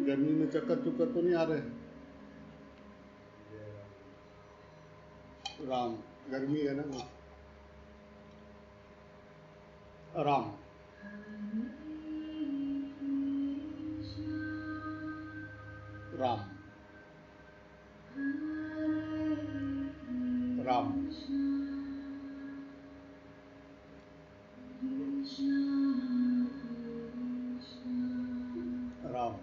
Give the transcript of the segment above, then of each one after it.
गर्मी में चक्कर चुक्कर तो नहीं आ रहे? राम, गर्मी है ना वो। राम, राम, राम, राम।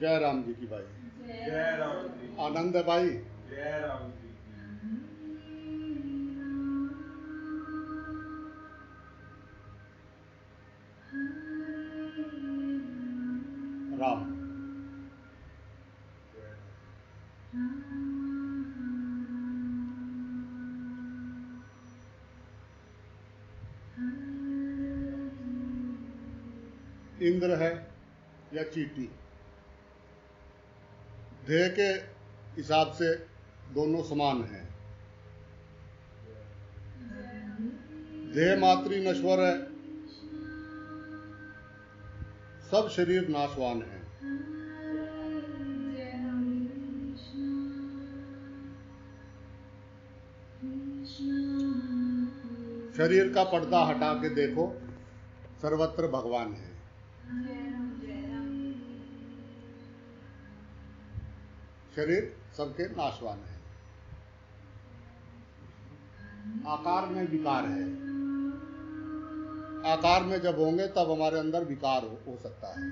जय राम जी की भाई। जय राम जी। आनंद है भाई। जय राम जी। राम, इंद्र है या चींटी, देह के हिसाब से दोनों समान हैं। देह मात्री नश्वर है, सब शरीर नाशवान है। शरीर का पर्दा हटा के देखो, सर्वत्र भगवान है। शरीर सबके नाशवान है। आकार में विकार है। आकार में जब होंगे तब हमारे अंदर विकार हो सकता है।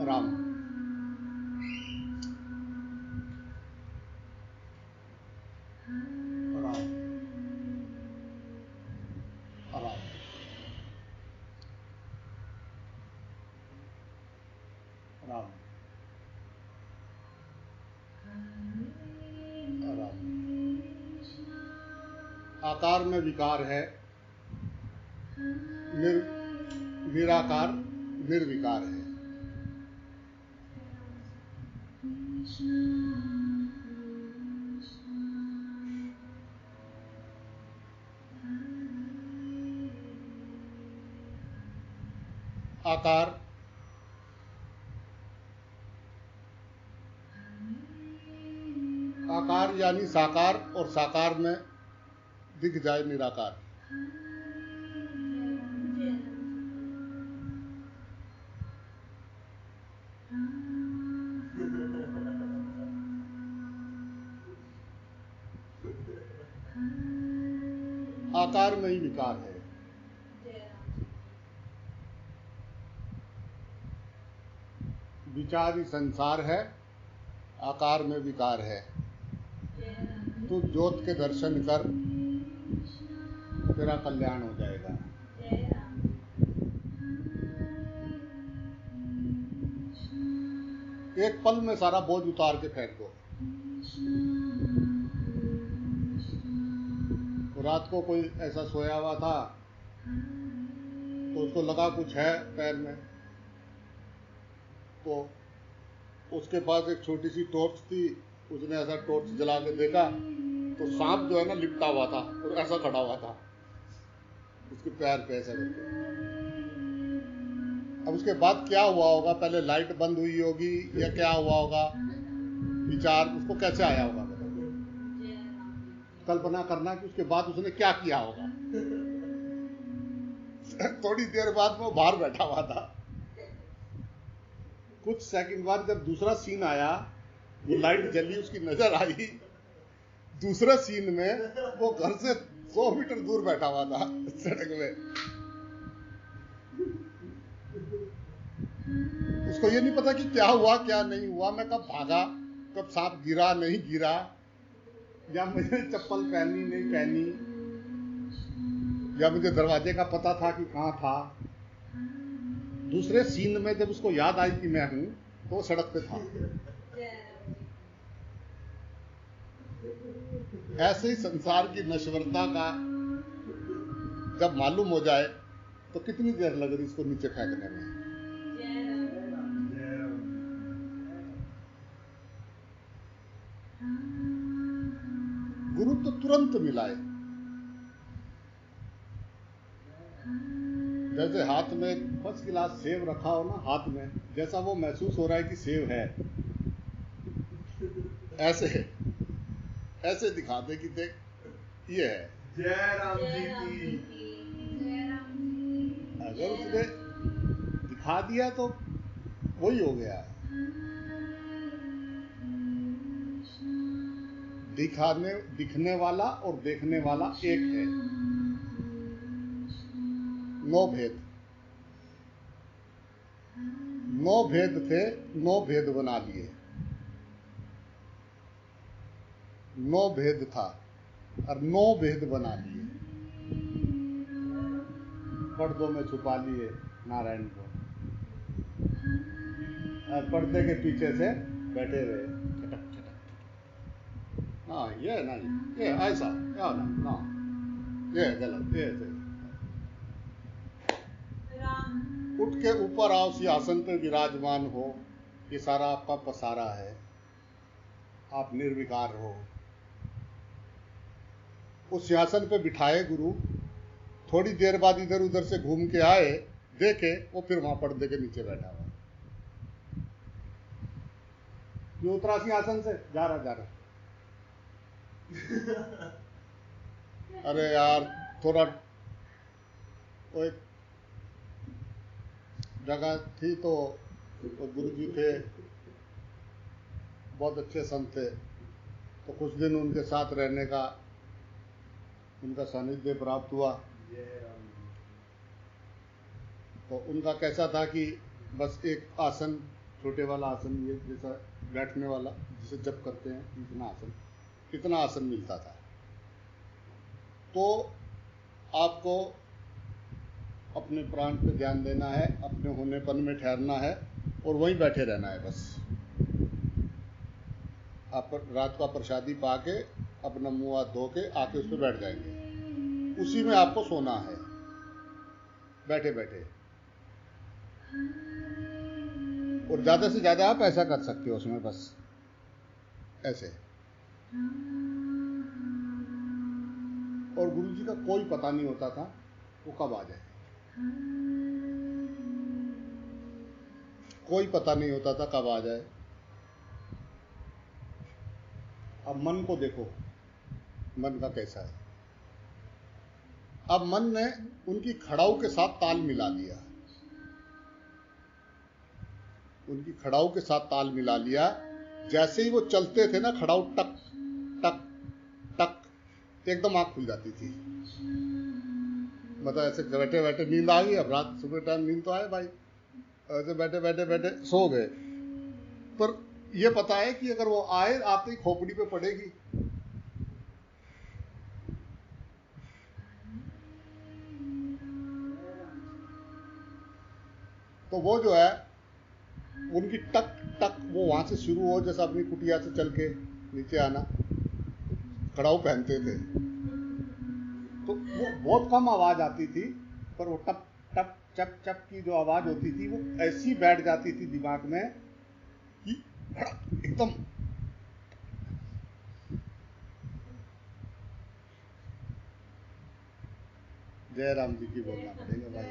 राम, राम, राम, राम, राम। आकार में विकार है, निराकार निर्विकार है। आकार आकार यानी साकार, और साकार में दिख जाए निराकार। आकार में ही विकार है। विचारी संसार है, आकार में विकार है। तू ज्योत के दर्शन कर, तेरा कल्याण हो जाएगा। एक पल में सारा बोझ उतार के फेंक दो। रात को कोई ऐसा सोया हुआ था तो उसको लगा कुछ है पैर में, तो उसके पास एक छोटी सी टॉर्च थी। उसने ऐसा टॉर्च जला के देखा तो सांप जो है ना लिपटा हुआ था और ऐसा खड़ा हुआ था उसके पैर पे ऐसा करके। अब उसके बाद क्या हुआ होगा, पहले लाइट बंद हुई होगी या क्या हुआ होगा, विचार उसको कैसे आया होगा, कल्पना करना कि उसके बाद उसने क्या किया होगा। थोड़ी देर बाद वो बाहर बैठा हुआ था। कुछ सेकंड बाद जब दूसरा सीन आया, वो लाइट जली, उसकी नजर आई, दूसरे सीन में वो घर से 100 मीटर दूर बैठा हुआ था सड़क में। उसको ये नहीं पता कि क्या हुआ क्या नहीं हुआ, मैं कब भागा, कब सांप गिरा नहीं गिरा, या मुझे चप्पल पहनी नहीं पहनी, या मुझे दरवाजे का पता था कि कहाँ था। दूसरे सीन में जब उसको याद आई कि मैं हूं, तो वो सड़क पे था। ऐसे ही संसार की नश्वरता का जब मालूम हो जाए तो कितनी देर लग रही इसको नीचे फेंकने में। तुरंत मिलाए। जैसे हाथ में फर्स्ट क्लास सेब रखा हो ना, हाथ में, जैसा वो महसूस हो रहा है कि सेब है, ऐसे ऐसे दिखा दे कि देख ये है। जय राम जी की। अगर उसने दिखा दिया तो वही हो गया। दिखने वाला और देखने वाला एक है, नौ भेद। नौ भेद थे, नौ भेद बना लिए। नौ भेद था और नौ भेद बना लिए, पर्दों में छुपा लिए नारायण को, और पर्दे के पीछे से बैठे रहे छटक छटक। हाँ ये ना, ये ऐसा या ना, ये गलत, ये सही। उठ के ऊपर आओ, सिंहासन पे विराजमान हो, ये सारा आपका पसारा है, आप निर्विकार हो। उस सिंहासन पे बिठाए गुरु, थोड़ी देर बाद इधर उधर से घूम के आए, देखे वो फिर वहां पर्दे के नीचे बैठा हुआ। ये उतरा सिंहासन से, जा रहा अरे यार, थोड़ा वो एक जगह थी तो गुरु जी थे, बहुत अच्छे संत थे, तो कुछ दिन उनके साथ रहने का, उनका सानिध्य प्राप्त हुआ। तो उनका कैसा था कि बस एक आसन, छोटे वाला आसन, ये जैसा बैठने वाला जिसे जप करते हैं, इतना आसन मिलता था। तो आपको अपने प्राण पे ध्यान देना है, अपने होनेपन में ठहरना है और वहीं बैठे रहना है बस। आप रात का प्रसादी पाके अपना मुंह हाथ धो के आके उस पर बैठ जाएंगे, उसी में आपको सोना है बैठे बैठे। और ज्यादा से ज्यादा आप ऐसा कर सकते हो उसमें, बस ऐसे। और गुरु जी का कोई पता नहीं होता था वो कब आ जाए, कोई पता नहीं होता था कब आ जाए। अब मन को देखो, मन का कैसा है। अब मन ने उनकी खड़ाऊ के साथ ताल मिला दिया, उनकी खड़ाऊ के साथ ताल मिला लिया। जैसे ही वो चलते थे ना, खड़ाऊ टक टक टक, एकदम आंख खुल जाती थी। मतलब ऐसे बैठे बैठे नींद आ गई, अब रात सुबह टाइम नींद तो आए भाई, ऐसे बैठे बैठे बैठे सो गए। पर ये पता है कि अगर वो आए, आते ही खोपड़ी पे पड़ेगी। तो वो जो है, उनकी टक टक वो वहां से शुरू हो, जैसा अपनी कुटिया से चल के नीचे आना, खड़ाऊ पहनते थे, तो वो बहुत कम आवाज आती थी, पर वो टप टप चप चप की जो आवाज होती थी, वो ऐसी बैठ जाती थी दिमाग में कि एकदम। जय राम जी की बोलना पड़ेगा भाई।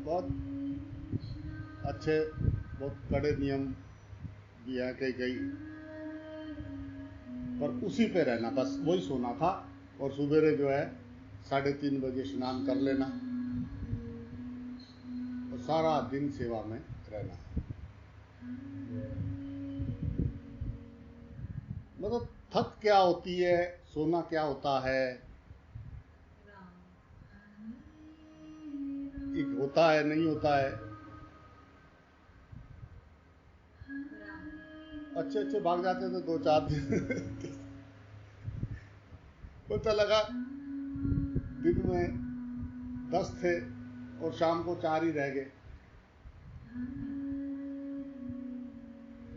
बहुत अच्छे, बहुत कड़े नियम भी हैं कई, पर उसी पे रहना, बस वही सोना था। और सवेरे जो है 3:30 बजे स्नान कर लेना और सारा दिन सेवा में रहना। मतलब थक क्या होती है, सोना क्या होता है, एक होता है नहीं होता है। अच्छे भाग जाते थे 2-4 दिन पता लगा दिन में 10 थे और शाम को 4 ही रह गए।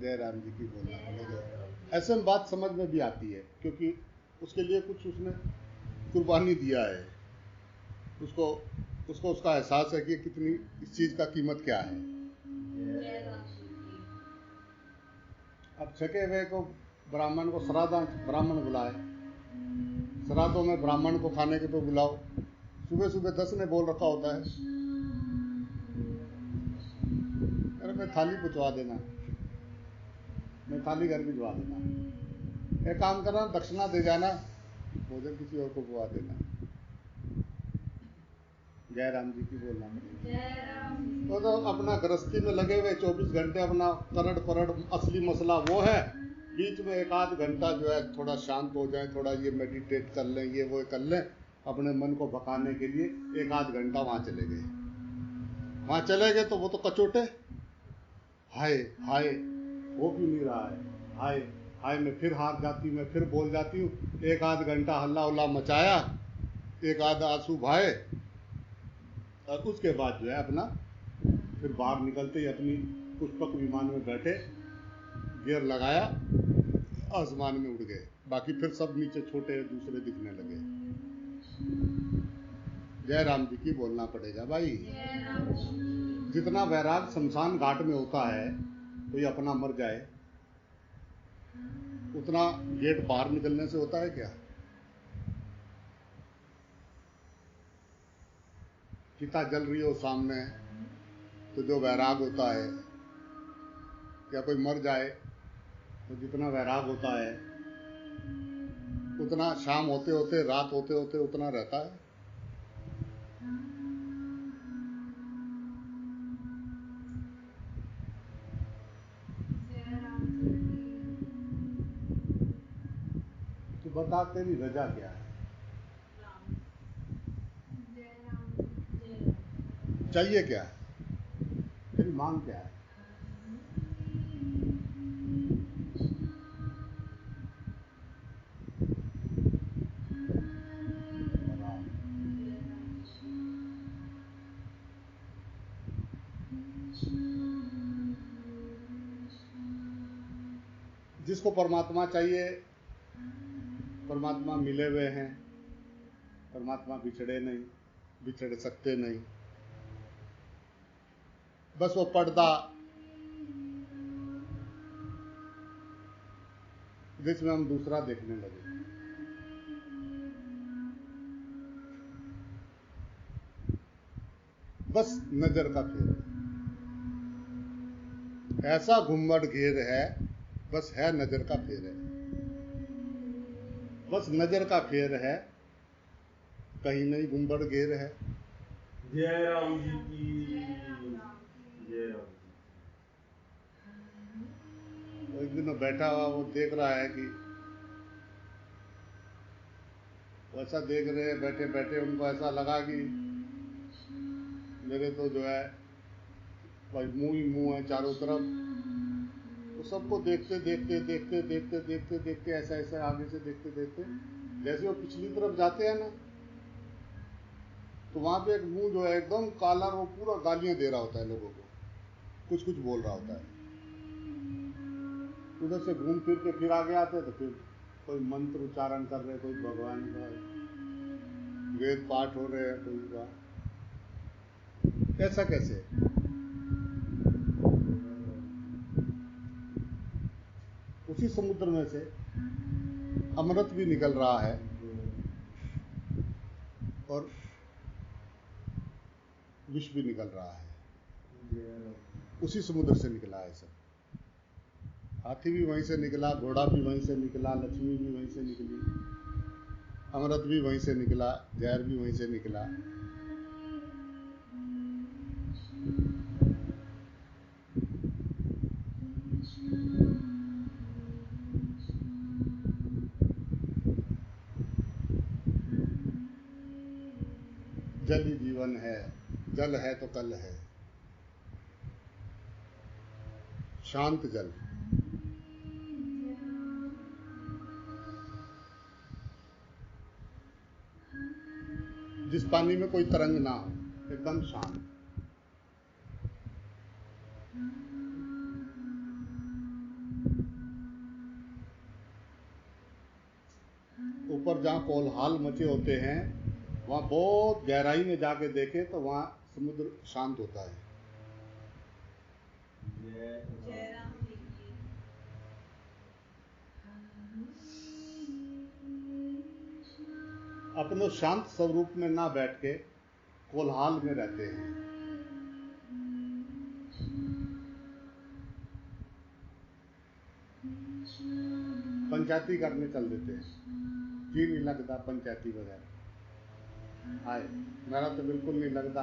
जय राम जी की बोलना पड़ेगा। ऐसे में बात समझ में भी आती है, क्योंकि उसके लिए कुछ उसने कुर्बानी दिया है, उसको उसका एहसास है कि कितनी इस चीज का कीमत क्या है। अब छके हुए को ब्राह्मण को ब्राह्मण बुलाए, श्राद्धों में ब्राह्मण को खाने के तो बुलाओ। सुबह सुबह 10 ने बोल रखा होता है, अरे मैं थाली पुछवा देना, मैं थाली घर भिजवा देना, एक काम करना दक्षिणा दे जाना, भोजन किसी और को बुआ देना। जय राम जी की बोलना पड़ेगा। वो तो अपना गृहस्थी में लगे हुए 24 घंटे अपना करड़ परड़ असली मसला वो है। बीच में एक आध घंटा जो है थोड़ा शांत हो जाए, थोड़ा ये मेडिटेट कर लें, ये वो कर लें, अपने मन को भकाने के लिए एक आध घंटा वहां चले गए। वहां चले गए तो वो तो कचोटे, हाय हाय वो क्यों नहीं रहा है, हाय हाय मैं फिर हार जाती हूँ, मैं फिर बोल जाती हूँ। एक आध घंटा हल्ला उल्ला मचाया, एक आध आंसू भाए, और उसके बाद जो है अपना फिर बाहर निकलते ही अपनी पुष्पक विमान में बैठे, गियर लगाया, आसमान में उड़ गए। बाकी फिर सब नीचे छोटे दूसरे दिखने लगे। जय राम जी की बोलना पड़ेगा भाई। जितना वैराग शमशान घाट में होता है, कोई अपना मर जाए, उतना गेट बाहर निकलने से होता है क्या? चिता जल रही हो सामने तो जो वैराग होता है, या कोई मर जाए तो जितना वैराग होता है उतना शाम होते होते रात होते होते उतना रहता है। तो बता तेरी रजा क्या है, चाहिए क्या है, तेरी मांग क्या है? जिसको परमात्मा चाहिए, परमात्मा मिले हुए हैं, परमात्मा बिछड़े नहीं, बिछड़ सकते नहीं। बस वो पर्दा जिसमें हम दूसरा देखने लगे। बस नजर का फेर, ऐसा घुम्मट घेर है, बस है नजर का फेर है, बस नजर का फेर है, कहीं नहीं घुम्मट घेर है। जय राम जी की जय राम जी। एक दिन बैठा हुआ वो देख रहा है कि वैसा देख रहे हैं, बैठे बैठे उनको ऐसा लगा कि मेरे तो जो है भाई मुंह ही मुंह है चारों तरफ। तो सबको देखते देखते देखते देखते देखते देखते ऐसा ऐसा आगे से देखते देखते जैसे वो पिछली तरफ जाते हैं ना, तो वहां पे एक मुंह जो है एकदम काला, वो पूरा गालियां दे रहा होता है लोगों को, कुछ कुछ बोल रहा होता है। उधर से घूम फिर के फिर आगे आते तो फिर कोई मंत्र उच्चारण कर रहे, कोई भगवान का वेद पाठ हो रहे हैं, कोई का ऐसा कैसे? उसी समुद्र में से अमृत भी निकल रहा है और विष भी निकल रहा है, उसी समुद्र से निकला है सब। हाथी भी वहीं से निकला, घोड़ा भी वहीं से निकला, लक्ष्मी भी वहीं से निकली, अमृत भी वहीं से निकला, जहर भी वहीं से निकला। जल ही जीवन है, जल है तो कल है, शांत जल। जिस पानी में कोई तरंग ना हो, एकदम शांत। ऊपर जहाँ कोलाहल मचे होते हैं, वहाँ बहुत गहराई में जाके देखे तो वहाँ समुद्र शांत होता है। अपने शांत स्वरूप में ना बैठ के कोलाहल में रहते हैं। पंचायती करने चल देते हैं, जी नहीं लगता पंचायती वगैरह आए, मेरा तो बिल्कुल नहीं लगता।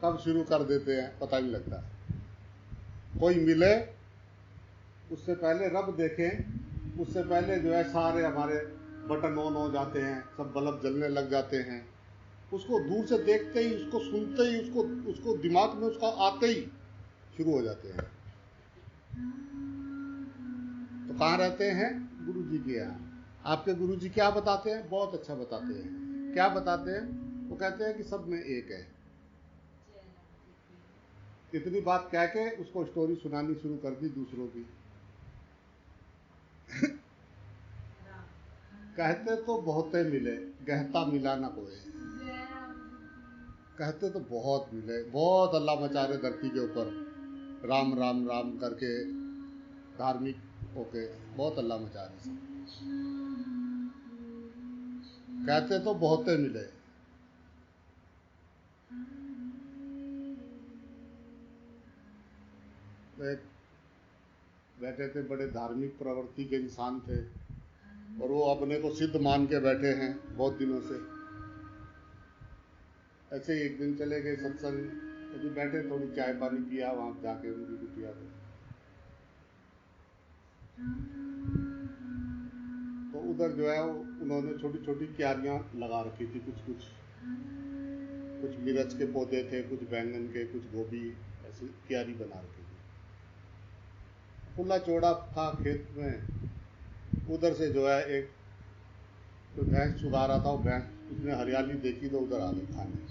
कब शुरू कर देते हैं पता नहीं लगता। कोई मिले उससे पहले रब देखें, उससे पहले जो है सारे हमारे बटन ऑन हो जाते हैं, सब बल्ब जलने लग जाते हैं। उसको दूर से देखते ही, उसको सुनते ही, उसको दिमाग में उसका आते ही शुरू हो जाते हैं। तो कहाँ रहते हैं? गुरु जी के यहाँ। आपके गुरु जी क्या बताते हैं? बहुत अच्छा बताते हैं। क्या बताते हैं? वो कहते हैं कि सब में एक है। इतनी बात कह के उसको स्टोरी सुनानी शुरू कर दी दूसरों की। कहते तो बहुते मिले, गहता मिला ना कोई। कहते तो बहुत मिले, बहुत अल्लाह मचा रहे धरती के ऊपर, राम राम राम करके धार्मिक होके बहुत अल्लाह मचा रहे सब। कहते तो बहुते मिले, एक बैठे थे, बड़े धार्मिक प्रवृत्ति के इंसान थे और वो अपने को सिद्ध मान के बैठे हैं बहुत दिनों से। ऐसे ही एक दिन चले गए सत्संग, अभी बैठे, थोड़ी चाय पानी पिया वहां जाके उनकी कुटिया पे। तो उधर जो है उन्होंने छोटी छोटी क्यारियां लगा रखी थी, कुछ मिर्च के पौधे थे, कुछ बैंगन के, कुछ गोभी, ऐसी क्यारी बना रखी थी। खुला चौड़ा था खेत में। उधर से जो है एक तो भैंस चुगा रहा था, वो भैंस, उसने हरियाली देखी तो उधर आ गई खाने।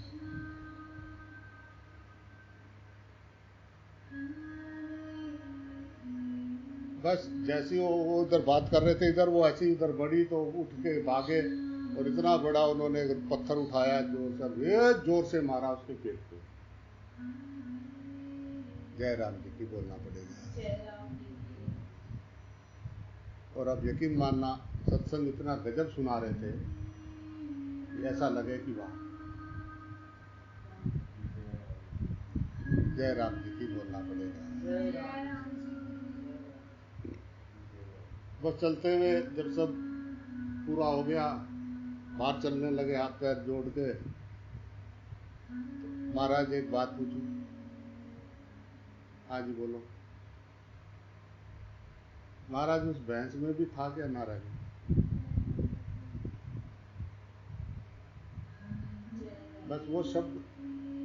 बस जैसे वो उधर बात कर रहे थे, इधर वो ऐसे ही उधर बढ़ी तो उठ के भागे और इतना बड़ा उन्होंने पत्थर उठाया, जोर से मारा उसके पेट पे। जय राम जी की बोलना पड़ेगा। और अब यकीन मानना, सत्संग इतना गजब सुना रहे थे, ऐसा लगे कि वाह, जय राम जी की बोलना पड़ेगा। बस चलते हुए जब सब पूरा हो गया, बाहर चलने लगे हाथ पैर जोड़ के, महाराज एक बात पूछूं? हाँ जी बोलो। महाराज उस भैंस में भी था क्या नारायण? बस वो शब्द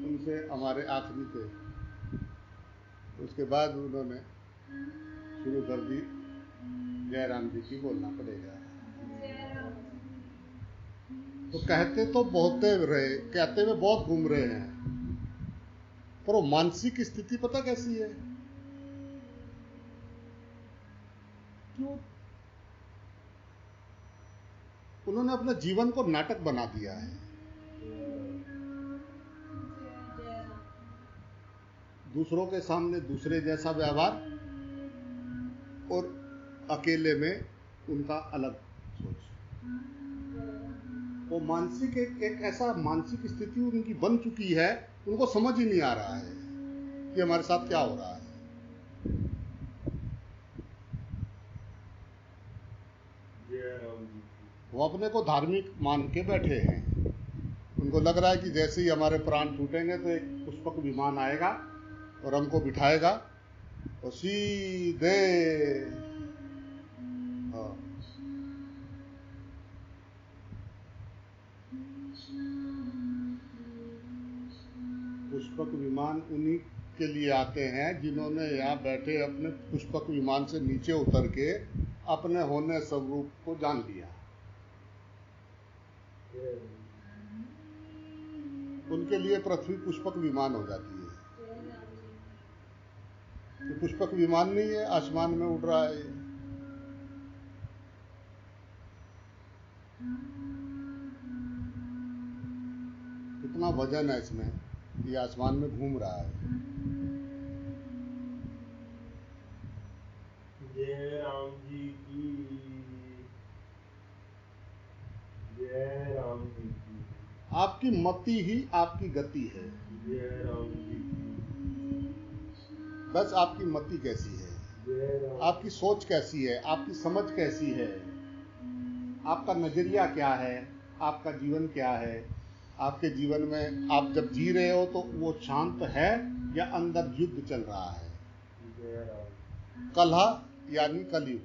उनसे हमारे आखिरी थे। उसके बाद उन्होंने शुरू कर दी, जय राम जी की बोलना पड़ेगा। तो कहते तो बहुते रहे, कहते हुए बहुत घूम रहे हैं, पर वो मानसिक स्थिति पता कैसी है? क्यों? उन्होंने अपने जीवन को नाटक बना दिया है। दूसरों के सामने दूसरे जैसा व्यवहार और अकेले में उनका अलग सोच। वो मानसिक एक ऐसा मानसिक स्थिति उनकी बन चुकी है, उनको समझ ही नहीं आ रहा है कि हमारे साथ क्या हो रहा है। वो अपने को धार्मिक मान के बैठे हैं। उनको लग रहा है कि जैसे ही हमारे प्राण छूटेंगे तो एक पुष्पक विमान आएगा और हमको बिठाएगा और सीधे पुष्पक विमान उन्हीं के लिए आते हैं जिन्होंने यहाँ बैठे अपने पुष्पक विमान से नीचे उतर के अपने होने स्वरूप को जान लिया। उनके लिए पृथ्वी पुष्पक विमान हो जाती है। तो पुष्पक विमान नहीं है, आसमान में उड़ रहा है। कितना वजन है इसमें, ये आसमान में घूम रहा है। जय राम जी की, जय राम जी की। आपकी मति ही आपकी गति है। जय राम जी की बस आपकी मति कैसी है, जय राम। आपकी सोच कैसी है, आपकी समझ कैसी है, आपका नजरिया क्या है, आपका जीवन क्या है। आपके जीवन में आप जब जी रहे हो तो वो शांत है या अंदर युद्ध चल रहा है। जय राम। कलह यानी कलयुग।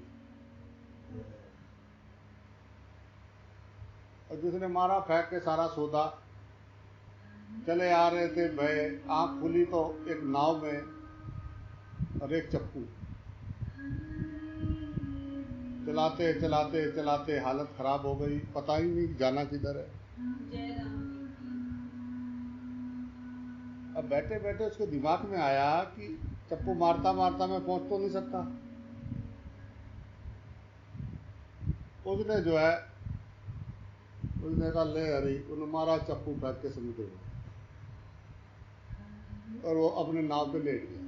और जिसने मारा फेंक के सारा सौदा, चले आ रहे थे भय, आंख खुली तो एक नाव में और एक चप्पू। चलाते चलाते चलाते हालत खराब हो गई, पता ही नहीं जाना किधर है। जय राम जी की। अब बैठे बैठे उसके दिमाग में आया कि चप्पू मारता मारता मैं पहुंच तो नहीं सकता। उसने जो है उसने कहा ले हरी, उन्होंने मारा चप्पू फेंक के समुद्र में और वो अपने नाव पे लेट गया।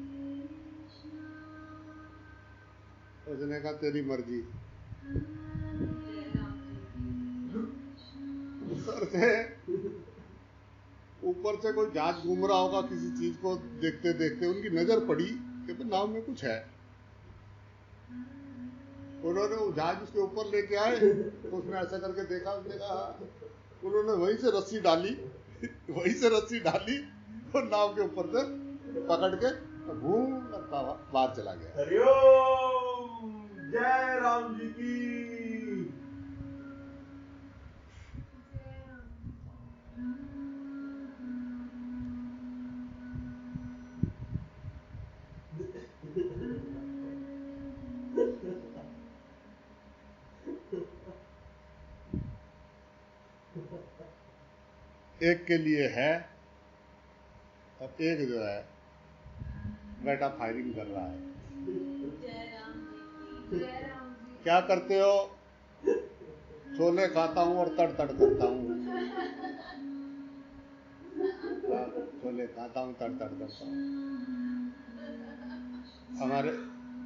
उसने कहा तेरी मर्जी। जय राम जी की। ऊपर से कोई जहाज घूम रहा होगा, किसी चीज को देखते देखते उनकी नजर पड़ी कि नाव में कुछ है। उन्होंने वो जहाज उसके ऊपर लेके आए तो उसने ऐसा करके देखा, उसने कहा, उन्होंने वहीं से रस्सी डाली वहीं से रस्सी डाली और नाव के ऊपर से पकड़ के घूम करता हुआ बाहर चला गया। हरिओम। जय राम जी की। जय राम एक के लिए है और एक जो है बेटा फायरिंग कर रहा है। जय राम जी की। जय राम जी। क्या करते हो? छोले खाता हूँ और तड़ तड़ करता हूँ। छोले खाता हूँ, तड़ तड़ करता हूँ।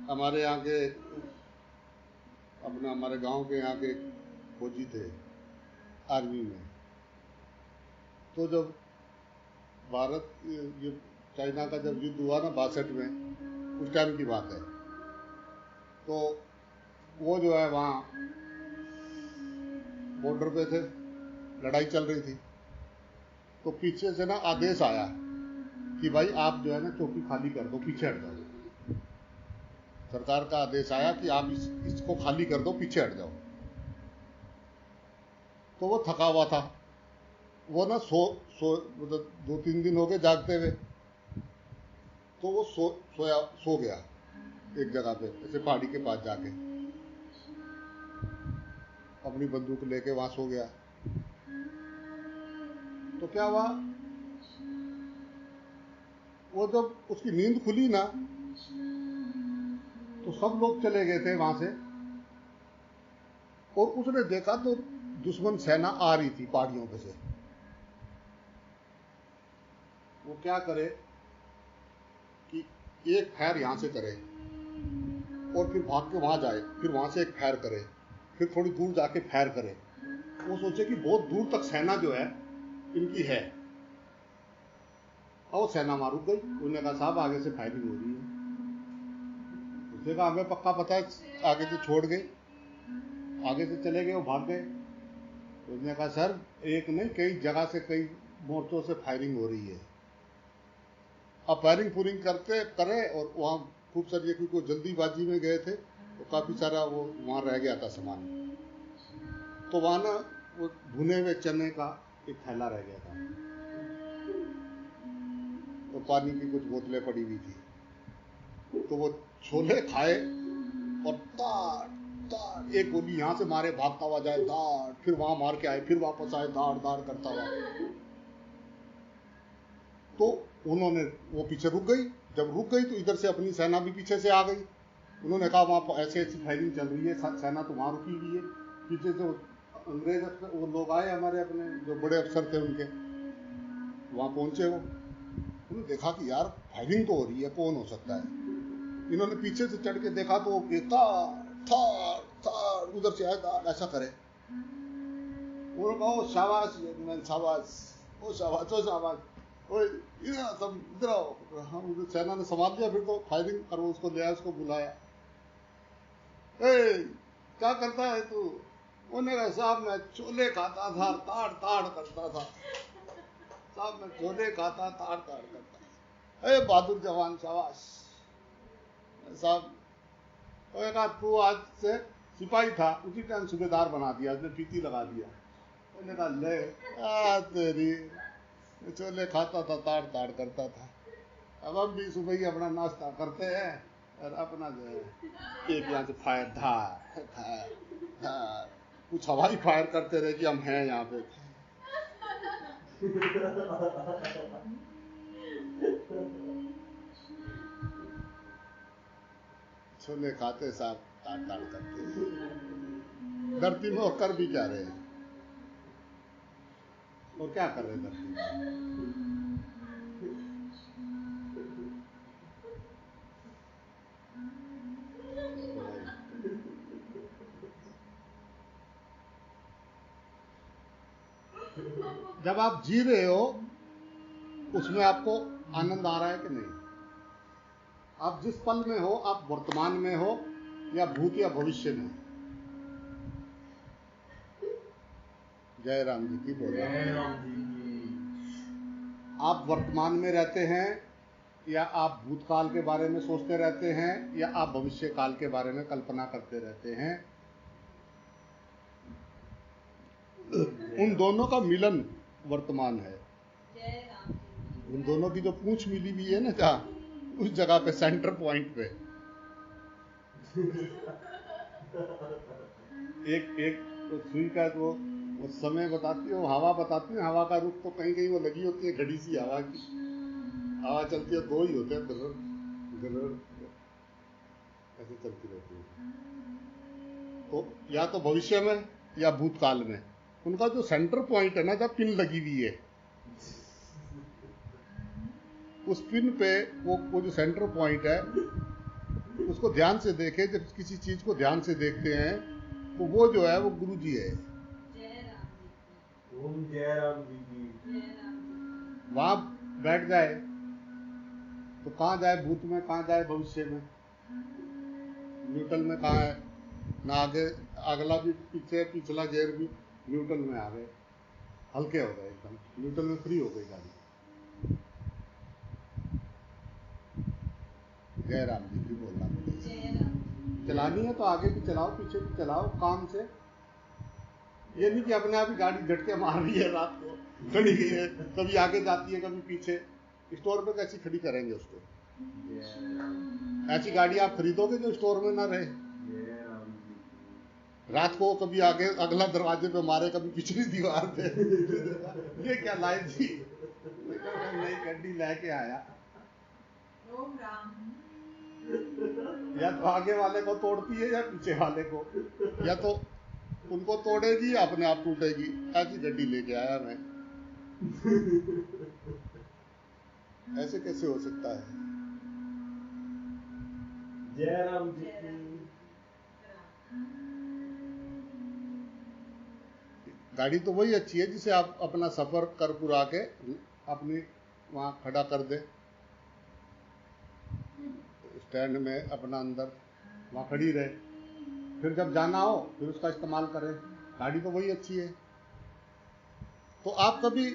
हमारे यहाँ के अपने हमारे गांव के यहाँ के फौजी थे आर्मी में। तो जब भारत ये चाइना का जब युद्ध हुआ ना 62 में, उस टाइम की बात है, तो वो जो है वहाँ बॉर्डर पे थे, लड़ाई चल रही थी। तो पीछे से ना आदेश आया कि भाई आप जो है ना चौकी खाली कर दो, पीछे हट जाओ। सरकार का आदेश आया कि आप इसको खाली कर दो, पीछे हट जाओ। तो वो थका हुआ था, वो ना मतलब 2-3 दिन हो गए जागते हुए। तो वो सो गया एक जगह पे, ऐसे पहाड़ी के पास जाके अपनी बंदूक लेके वहां सो गया। तो क्या हुआ, वो जब उसकी नींद खुली ना तो सब लोग चले गए थे वहां से, और उसने देखा तो दुश्मन सेना आ रही थी पहाड़ियों पे से। वो क्या करे कि एक फैर यहां से करे और फिर भाग के वहां जाए, फिर वहां से एक फैर करे, फिर थोड़ी दूर जाके फैर करे। वो सोचे कि बहुत दूर तक सेना जो है इनकी है। और वो सेना मार रुक गई। उन्होंने कहा साहब आगे से फायरिंग हो रही है। उसने कहा हमें पक्का पता है, आगे से छोड़ गए, आगे से चले गए, वो भाग गए। उसने कहा सर एक नहीं, कई जगह से कई मोर्चों से फायरिंग हो रही है। अब फायरिंग पूरिंग करे और वहाँ खूब सारी, क्योंकि वो जल्दीबाजी में गए थे तो काफी सारा वो वहाँ रह गया था सामान। तो वहाँ ना वो भुने हुए चने का एक थैला रह गया था, तो पानी की कुछ बोतलें पड़ी हुई थी। तो वो छोले खाए और ताड़ ताड़ एक गोली यहाँ से मारे, भागता हुआ जाए दाड़, फिर वहां मार के आए, फिर वापस आए दाड़ दाड़ करता हुआ। तो उन्होंने, वो पीछे रुक गई। जब रुक गई तो इधर से अपनी सेना भी पीछे से आ गई। उन्होंने कहा वहां ऐसे ऐसी फायरिंग चल रही है, सेना तो वहां रुकी हुई है। पीछे से अंग्रेज वो लोग आए, हमारे अपने जो बड़े अफसर थे उनके, वहां पहुंचे। वो उन्होंने देखा कि यार फायरिंग तो हो रही है, कौन हो सकता है। इन्होंने पीछे से चढ़ के देखा तो थार उधर से आए, ऐसा करे। उन्होंने कहा शाबाश शाबाश, ओ शाबाश, ओ शाबाश, ओए इधर सब इधर आओ। हम उधर सेना ने संभाल लिया, फिर तो फायरिंग, और उसको ले आया, उसको बुलाया, ए क्या करता है तू? उन्होंने कहा साहब मैं छोले खाता था, ताड़ ताड़ करता था साहब, मैं छोले खाता, ताड़ ताड़ करता था। अरे बहादुर जवान, शाबाश साहब। और कहा तू आज से सिपाही था, उसी टाइम सूबेदार बना दिया, उसने पीती लगा दिया। उन्होंने कहा ले तेरी, छोले खाता था, ताड़ ताड़ करता था। अब हम भी सुबह ही अपना नाश्ता करते हैं और अपना जो है एक यहाँ से फायर धार धार धार, कुछ हवाई फायर करते रहे कि हम हैं यहाँ पे। छोले खाते साहब, ताड़ ताड़ करते, धरती में और कर भी क्या रहे हैं, और क्या कर रहे धरती में। जब आप जी रहे हो उसमें आपको आनंद आ रहा है कि नहीं? आप जिस पल में हो, आप वर्तमान में हो या भूत या भविष्य में? जय राम जी की बोल। जय राम जी की। आप वर्तमान में रहते हैं या आप भूतकाल के बारे में सोचते रहते हैं या आप भविष्य काल के बारे में कल्पना करते रहते हैं? उन दोनों का मिलन वर्तमान है। जय राम जी। उन दोनों की जो पूंछ मिली हुई है ना, जहाँ उस जगह पे, सेंटर पॉइंट पे एक तो सुई का वो समय बताती है, वो हवा बताती है, हवा का रुख तो कहीं कहीं वो लगी होती है, घड़ी सी हवा की, हवा चलती है, दो ही होते हैं, गरर ऐसे चलती रहती है। तो या तो भविष्य में या भूतकाल में, उनका जो सेंटर पॉइंट है ना, जब पिन लगी हुई है, उस पिन पे वो जो सेंटर पॉइंट है, उसको ध्यान से देखें। जब किसी चीज को ध्यान से देखते हैं तो वो जो है वो गुरु जी है। जय राम जी की। ओम जय राम जी की। जय राम जी की। वहां बैठ जाए तो कहाँ जाए, भूत में कहाँ जाए, भविष्य में, न्यूट्रल में कहाँ है ना, आगे अगला भी पीछे, पिछला गियर भी न्यूट्रल में आ गए, हल्के हो गए एकदम, न्यूट्रल में फ्री हो गई गाड़ी। जय राम जी की बोलना पड़ेगा। जय राम जी। चलानी है तो आगे भी चलाओ, पीछे भी चलाओ, काम से। ये नहीं कि अपने आप ही गाड़ी झटके मार रही है, रात को खड़ी गई है, कभी आगे जाती है कभी पीछे। स्टोर पे कैसी खड़ी करेंगे उसको? जय राम। ऐसी गाड़ी आप खरीदोगे जो स्टोर में ना रहे। जय राम जी की। रात को कभी आगे अगला दरवाजे पे मारे, कभी पिछली दीवार पे। ये क्या लाए जी, नई गड्डी लेके आया, ओम राम। या तो आगे वाले को तोड़ती है या पीछे वाले को, या तो उनको तोड़ेगी या अपने आप टूटेगी। ऐसी गड्डी लेके आया मैं। ऐसे कैसे हो सकता है? जय राम जी की। गाड़ी तो वही अच्छी है जिसे आप अपना सफर कर पुरा के अपनी वहां खड़ा कर दे, स्टैंड में अपना अंदर वहां खड़ी रहे, फिर जब जाना हो फिर उसका इस्तेमाल करें। गाड़ी तो वही अच्छी है। तो आप कभी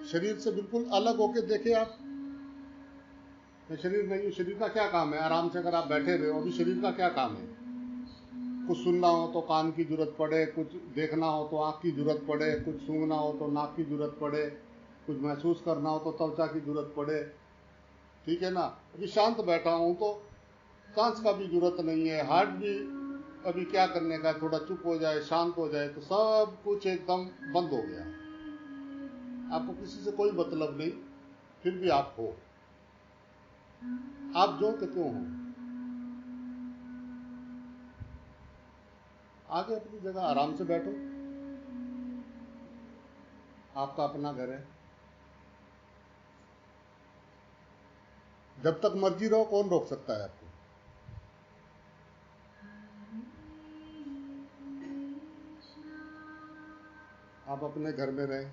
शरीर से बिल्कुल अलग होके देखे। आप, मैं शरीर नहीं हूं, शरीर का क्या काम है? आराम से अगर आप बैठे रहे हो, अभी शरीर का क्या काम है? कुछ सुनना हो तो कान की जरूरत पड़े, कुछ देखना हो तो आँख की जरूरत पड़े, कुछ सूंघना हो तो नाक की जरूरत पड़े, कुछ महसूस करना हो तो त्वचा की जरूरत पड़े, ठीक है ना। अभी शांत बैठा हूं तो सांस का भी जरूरत नहीं है, हार्ट भी अभी क्या करने का, थोड़ा चुप हो जाए, शांत हो जाए तो सब कुछ एकदम बंद हो गया। आपको किसी से कोई मतलब नहीं, फिर भी आप हो, आप जो कि क्यों हो। आगे अपनी जगह आराम से बैठो, आपका अपना घर है। जब तक मर्जी रहो, कौन रोक सकता है आपको? आप अपने घर में रहें,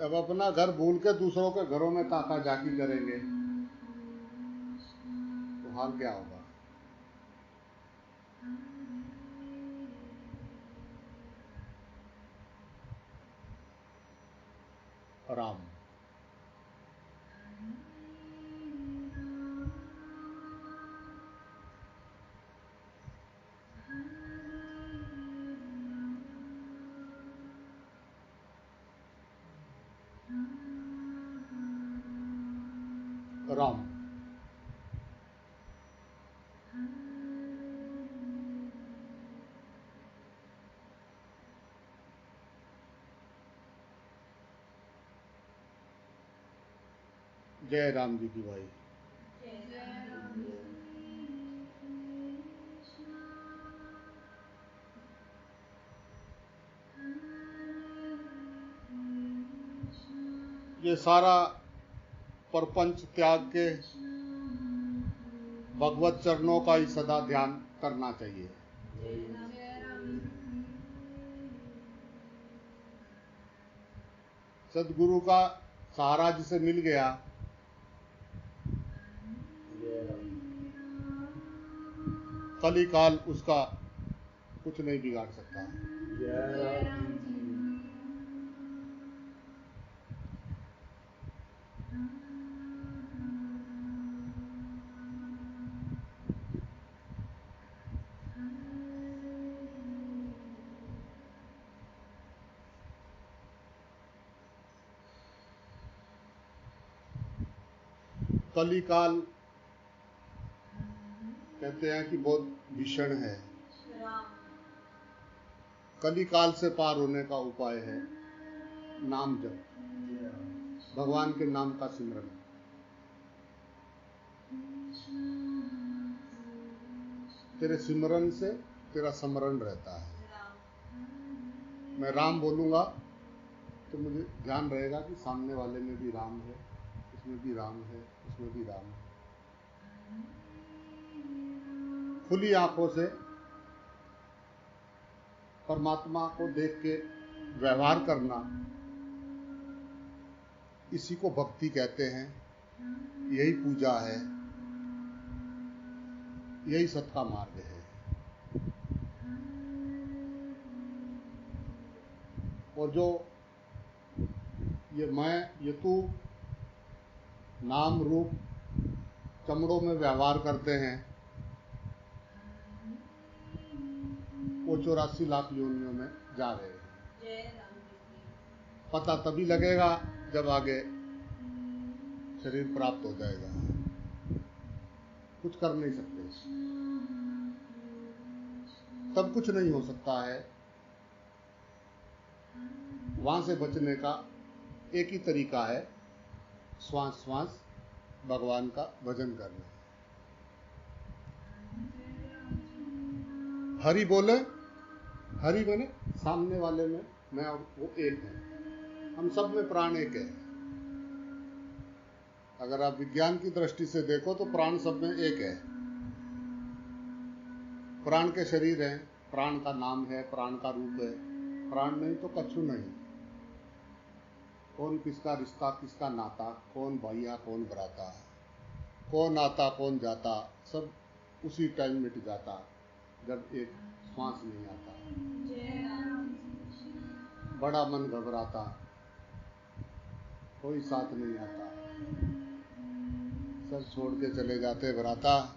अब अपना घर भूल के दूसरों के घरों में ताका झाकी करेंगे तो हाल क्या होगा? राम। राम। जय राम जी की भाई। जय राम जी। ये सारा प्रपंच त्याग के भगवत चरणों का ही सदा ध्यान करना चाहिए। जय राम जी। सदगुरु का सहारा जिसे मिल गया, जय राम कली काल उसका कुछ नहीं बिगाड़ सकता। जय राम जी की। कली काल कहते हैं कि बहुत भीषण है। राम। कली काल से पार होने का उपाय है नाम जप, जय राम भगवान के नाम का सिमरन। तेरे सिमरन से तेरा स्मरण रहता है। राम। मैं राम बोलूंगा तो मुझे ध्यान रहेगा कि सामने वाले में भी राम है, उसमें भी राम है, उसमें भी राम है। खुली आंखों से परमात्मा को देख के व्यवहार करना, इसी को भक्ति कहते हैं। यही पूजा है, यही सत का मार्ग है। और जो ये मैं, ये तू नाम रूप चमड़ों में व्यवहार करते हैं, वो 84 लाख योनियों में जा रहे हैं। जय राम जी की। पता तभी लगेगा जब आगे शरीर प्राप्त हो जाएगा। कुछ कर नहीं सकते, तब कुछ नहीं हो सकता है। वहां से बचने का एक ही तरीका है, श्वास श्वास भगवान का भजन करना। हरि बोले, हरि बने सामने वाले में मैं और वो एक है। हम सब में प्राण एक है। अगर आप विज्ञान की दृष्टि से देखो तो प्राण सब में एक है। प्राण के शरीर है, प्राण का नाम है, प्राण का रूप है। प्राण नहीं तो कछु नहीं। कौन किसका रिश्ता, किसका नाता, कौन भैया कौन भ्राता, कौन आता कौन जाता, सब उसी टाइम मिट जाता जब एक श्वास नहीं आता। जय राम जी। बड़ा मन घबराता, कोई साथ नहीं आता, सब छोड़ के चले जाते भ्राता।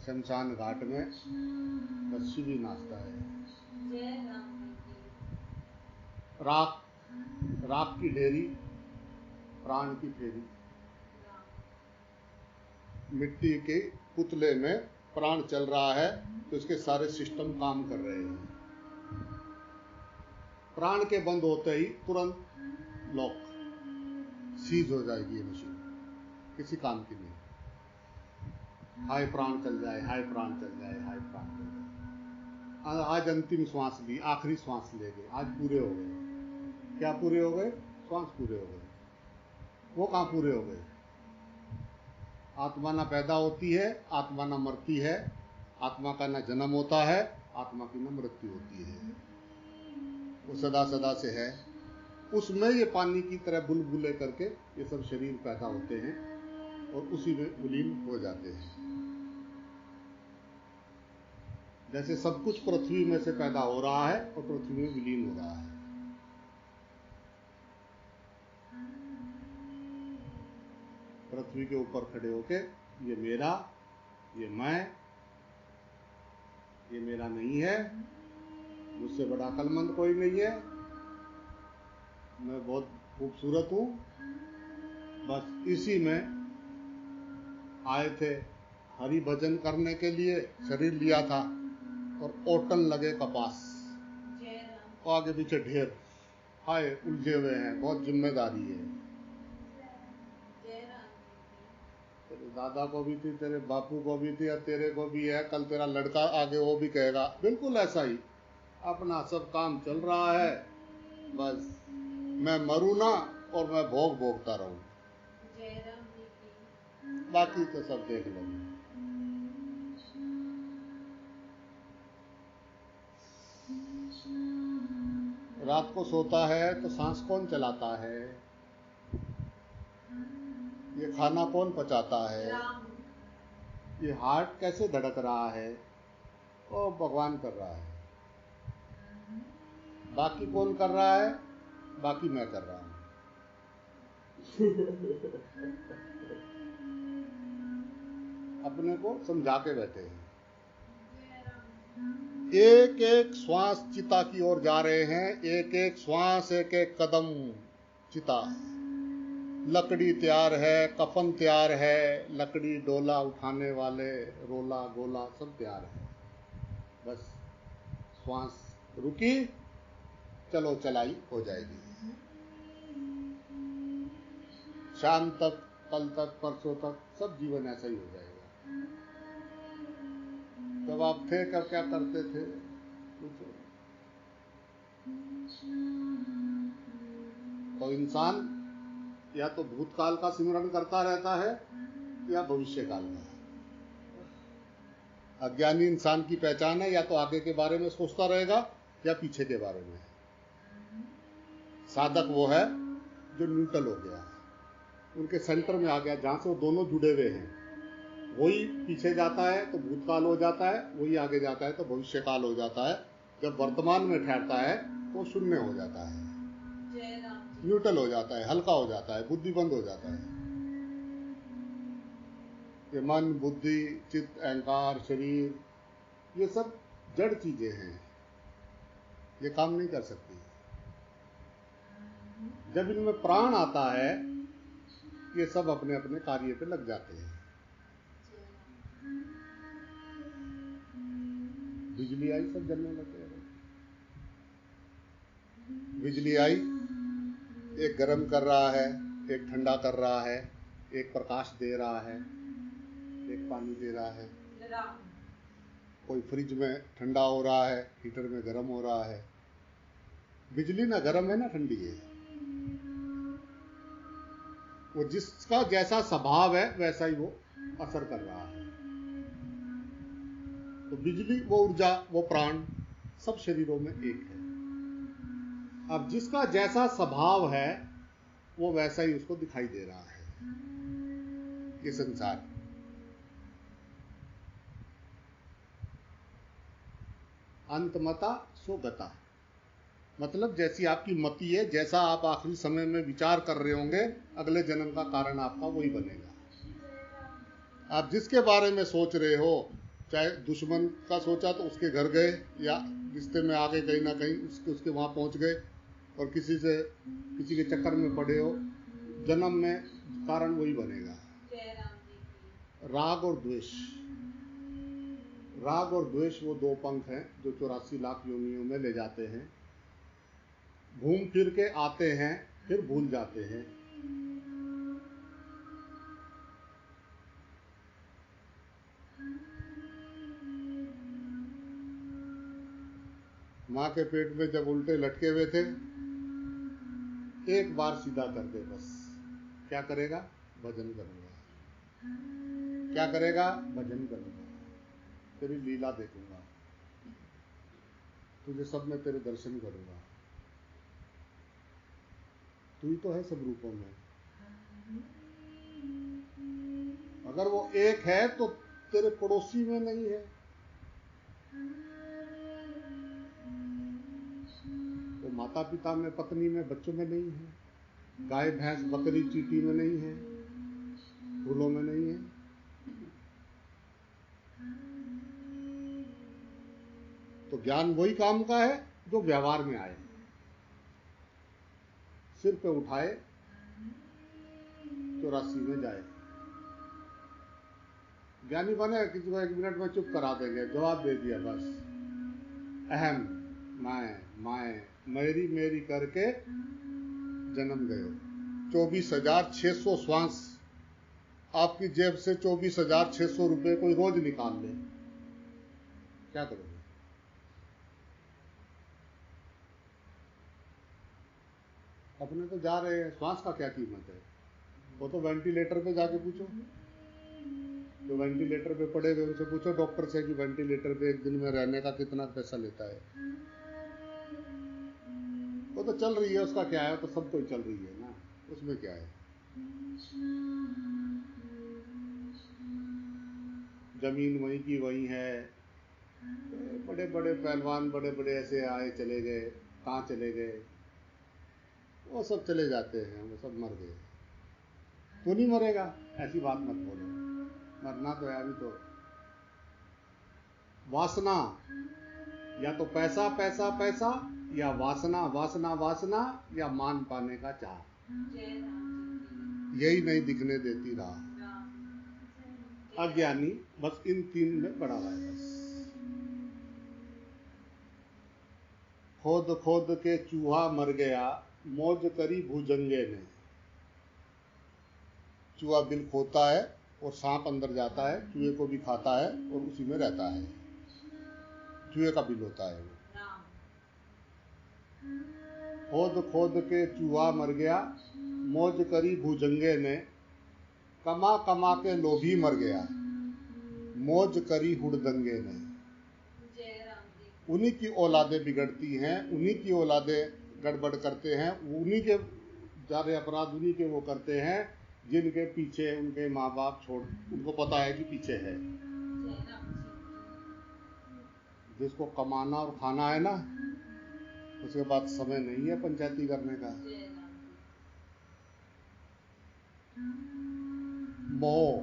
शमशान घाट में बच्ची भी नाचता है। जय राम जी की। राख, राख की ढेरी, प्राण की फेरी। राम। मिट्टी के पुतले में प्राण चल रहा है तो इसके सारे सिस्टम काम कर रहे हैं। प्राण के बंद होते ही तुरंत लॉक, सीज हो जाएगी ये मशीन, किसी काम की नहीं। हाय प्राण चल जाए, हाय प्राण चल जाए, हाय प्राण चल जाए। आज अंतिम श्वास ली, आखिरी श्वास ले गए, आज पूरे हो गए। क्या पूरे हो गए? श्वास पूरे हो गए। वो कहाँ पूरे हो गए? आत्मा ना पैदा होती है, आत्मा ना मरती है, आत्मा का ना जन्म होता है, आत्मा की न मृत्यु होती है, वो सदा सदा से है। उसमें ये पानी की तरह बुलबुले करके ये सब शरीर पैदा होते हैं और उसी में विलीन हो जाते हैं। जैसे सब कुछ पृथ्वी में से पैदा हो रहा है और पृथ्वी में विलीन हो रहा है। पृथ्वी के ऊपर खड़े होके ये मेरा, ये मैं, ये मेरा नहीं है, मुझसे बड़ा अक्लमंद कोई नहीं है, मैं बहुत खूबसूरत हूं, बस इसी में आए थे। हरि भजन करने के लिए शरीर लिया था और ओटन लगे कपास, जय राम और आगे पीछे ढेर, हाय उलझे हुए हैं, बहुत जिम्मेदारी है। जय राम जी तेरे दादा को भी थी, तेरे बापू को भी थी, और तेरे को भी है, कल तेरा लड़का आगे वो भी कहेगा। बिल्कुल ऐसा ही अपना सब काम चल रहा है, बस मैं मरूं ना और मैं भोग भोगता रहूं, की जय राम जी की बाकी तो सब देख लो। रात को सोता है तो सांस कौन चलाता है, ये खाना कौन पचाता है, राम ये हार्ट कैसे धड़क रहा है, वो भगवान कर रहा है। बाकी कौन कर रहा है, बाकी मैं कर रहा हूं। अपने को समझा के बैठे हैं। जय राम एक एक श्वास चिता की ओर जा रहे हैं, एक एक श्वास, एक एक कदम चिता। लकड़ी तैयार है, कफन तैयार है, लकड़ी डोला उठाने वाले, रोला गोला सब तैयार है। बस श्वास रुकी, चलो चलाई हो जाएगी। शाम तक, कल तक, परसों तक सब जीवन ऐसा ही हो जाएगा। जब आप थे कब क्या करते थे, पूछो। तो इंसान या तो भूतकाल का स्मरण करता रहता है या भविष्य काल का। अज्ञानी इंसान की पहचान है या तो आगे के बारे में सोचता रहेगा या पीछे के बारे में। साधक वो है जो न्यूट्रल हो गया, उनके सेंटर में आ गया, जहां से वो दोनों जुड़े हुए हैं। वही पीछे जाता है तो भूतकाल हो जाता है, वही आगे जाता है तो भविष्य काल हो जाता है। जब वर्तमान में ठहरता है तो शून्य हो जाता है, जय राम जी न्यूट्रल हो जाता है, हल्का हो जाता है, बुद्धिबंद हो जाता है। ये मन, बुद्धि, चित्त, अहंकार, शरीर, ये सब जड़ चीजें हैं, ये काम नहीं कर सकती। जब इनमें प्राण आता है, ये सब अपने अपने कार्य पे लग जाते हैं। बिजली आई, सब जलने लगे। बिजली आई, एक गर्म कर रहा है, एक ठंडा कर रहा है, एक प्रकाश दे रहा है, एक पानी दे रहा है। राम कोई फ्रिज में ठंडा हो रहा है, हीटर में गर्म हो रहा है। बिजली ना गर्म है ना ठंडी है, वो जिसका जैसा स्वभाव है वैसा ही वो असर कर रहा है। तो बिजली, वो ऊर्जा, वो प्राण सब शरीरों में एक है। अब जिसका जैसा स्वभाव है वो वैसा ही उसको दिखाई दे रहा है ये संसार। अंतमता सो गता, मतलब जैसी आपकी मति है, जैसा आप आखिरी समय में विचार कर रहे होंगे, अगले जन्म का कारण आपका वही बनेगा। आप जिसके बारे में सोच रहे हो, चाहे दुश्मन का सोचा तो उसके घर गए, या रिश्ते में आगे कहीं ना कहीं उसके वहां पहुंच गए, और किसी के चक्कर में पड़े हो, जन्म में कारण वही बनेगा। जय राम जी की राग और द्वेष, राग और द्वेष वो दो पंख हैं जो 84 लाख योनियों में ले जाते हैं। घूम फिर के आते हैं, फिर भूल जाते हैं। माँ के पेट में जब उल्टे लटके हुए थे, एक बार सीधा कर दे बस। क्या करेगा? भजन करूंगा। क्या करेगा? भजन करूंगा, तेरी लीला देखूंगा। तुझे सब में तेरे दर्शन करूंगा। तू ही तो है सब रूपों में। अगर वो एक है तो तेरे पड़ोसी में नहीं है, तो माता पिता में, पत्नी में, बच्चों में नहीं है, गाय भैंस बकरी चींटी में नहीं है, फूलों में नहीं है। तो ज्ञान वही काम का है जो व्यवहार में आए, सिर पे उठाए, चौरासी में जाए। ज्ञानी बने किसी को 1 मिनट में चुप करा देंगे, जवाब दे दिया बस। अहम, मैं, मेरी मेरी करके जन्म गए। 24,600 श्वास आपकी जेब से 24,600 रुपए कोई रोज निकाल ले, क्या करोगे? अपने तो जा रहे हैं, श्वास का क्या कीमत है? वो तो वेंटिलेटर पे जाके पूछो, जो वेंटिलेटर पे पड़े हुए उनसे पूछो डॉक्टर से कि वेंटिलेटर पे 1 दिन में रहने का कितना पैसा लेता है। वो तो चल रही है, उसका क्या है, तो सब कोई चल रही है ना, उसमें क्या है। जमीन वहीं की वहीं है। बड़े बड़े पहलवान, बड़े बड़े ऐसे आए चले गए, कहाँ चले गए? वो सब चले जाते हैं, वो सब मर गए। तू नहीं मरेगा, ऐसी बात मत बोलो, मरना तो है अभी। तो वासना, या तो पैसा पैसा पैसा, या वासना वासना वासना, या मान पाने का चाह, यही नहीं दिखने देती राह। अज्ञानी बस इन 3 में पड़ा हुआ है। बस खोद खोद के चूहा मर गया, मौज करी भुजंगे ने। चूहा बिल खोता है और सांप अंदर जाता है, चूहे को भी खाता है और उसी में रहता है। चूहे का बिल होता है वो। खोद खोद के चूहा मर गया, मौज करी भुजंगे ने। कमा कमा के लोभी मर गया, मौज करी हुड़दंगे ने। उन्हीं की औलादें बिगड़ती हैं, उन्हीं की औलादें गड़बड़ करते हैं, उन्हीं के सारे अपराध उन्हीं के वो करते हैं जिनके पीछे उनके माँ बाप छोड़, उनको पता है कि पीछे है। जिसको कमाना और खाना है ना, उसके बाद समय नहीं है पंचायती करने का। मोह,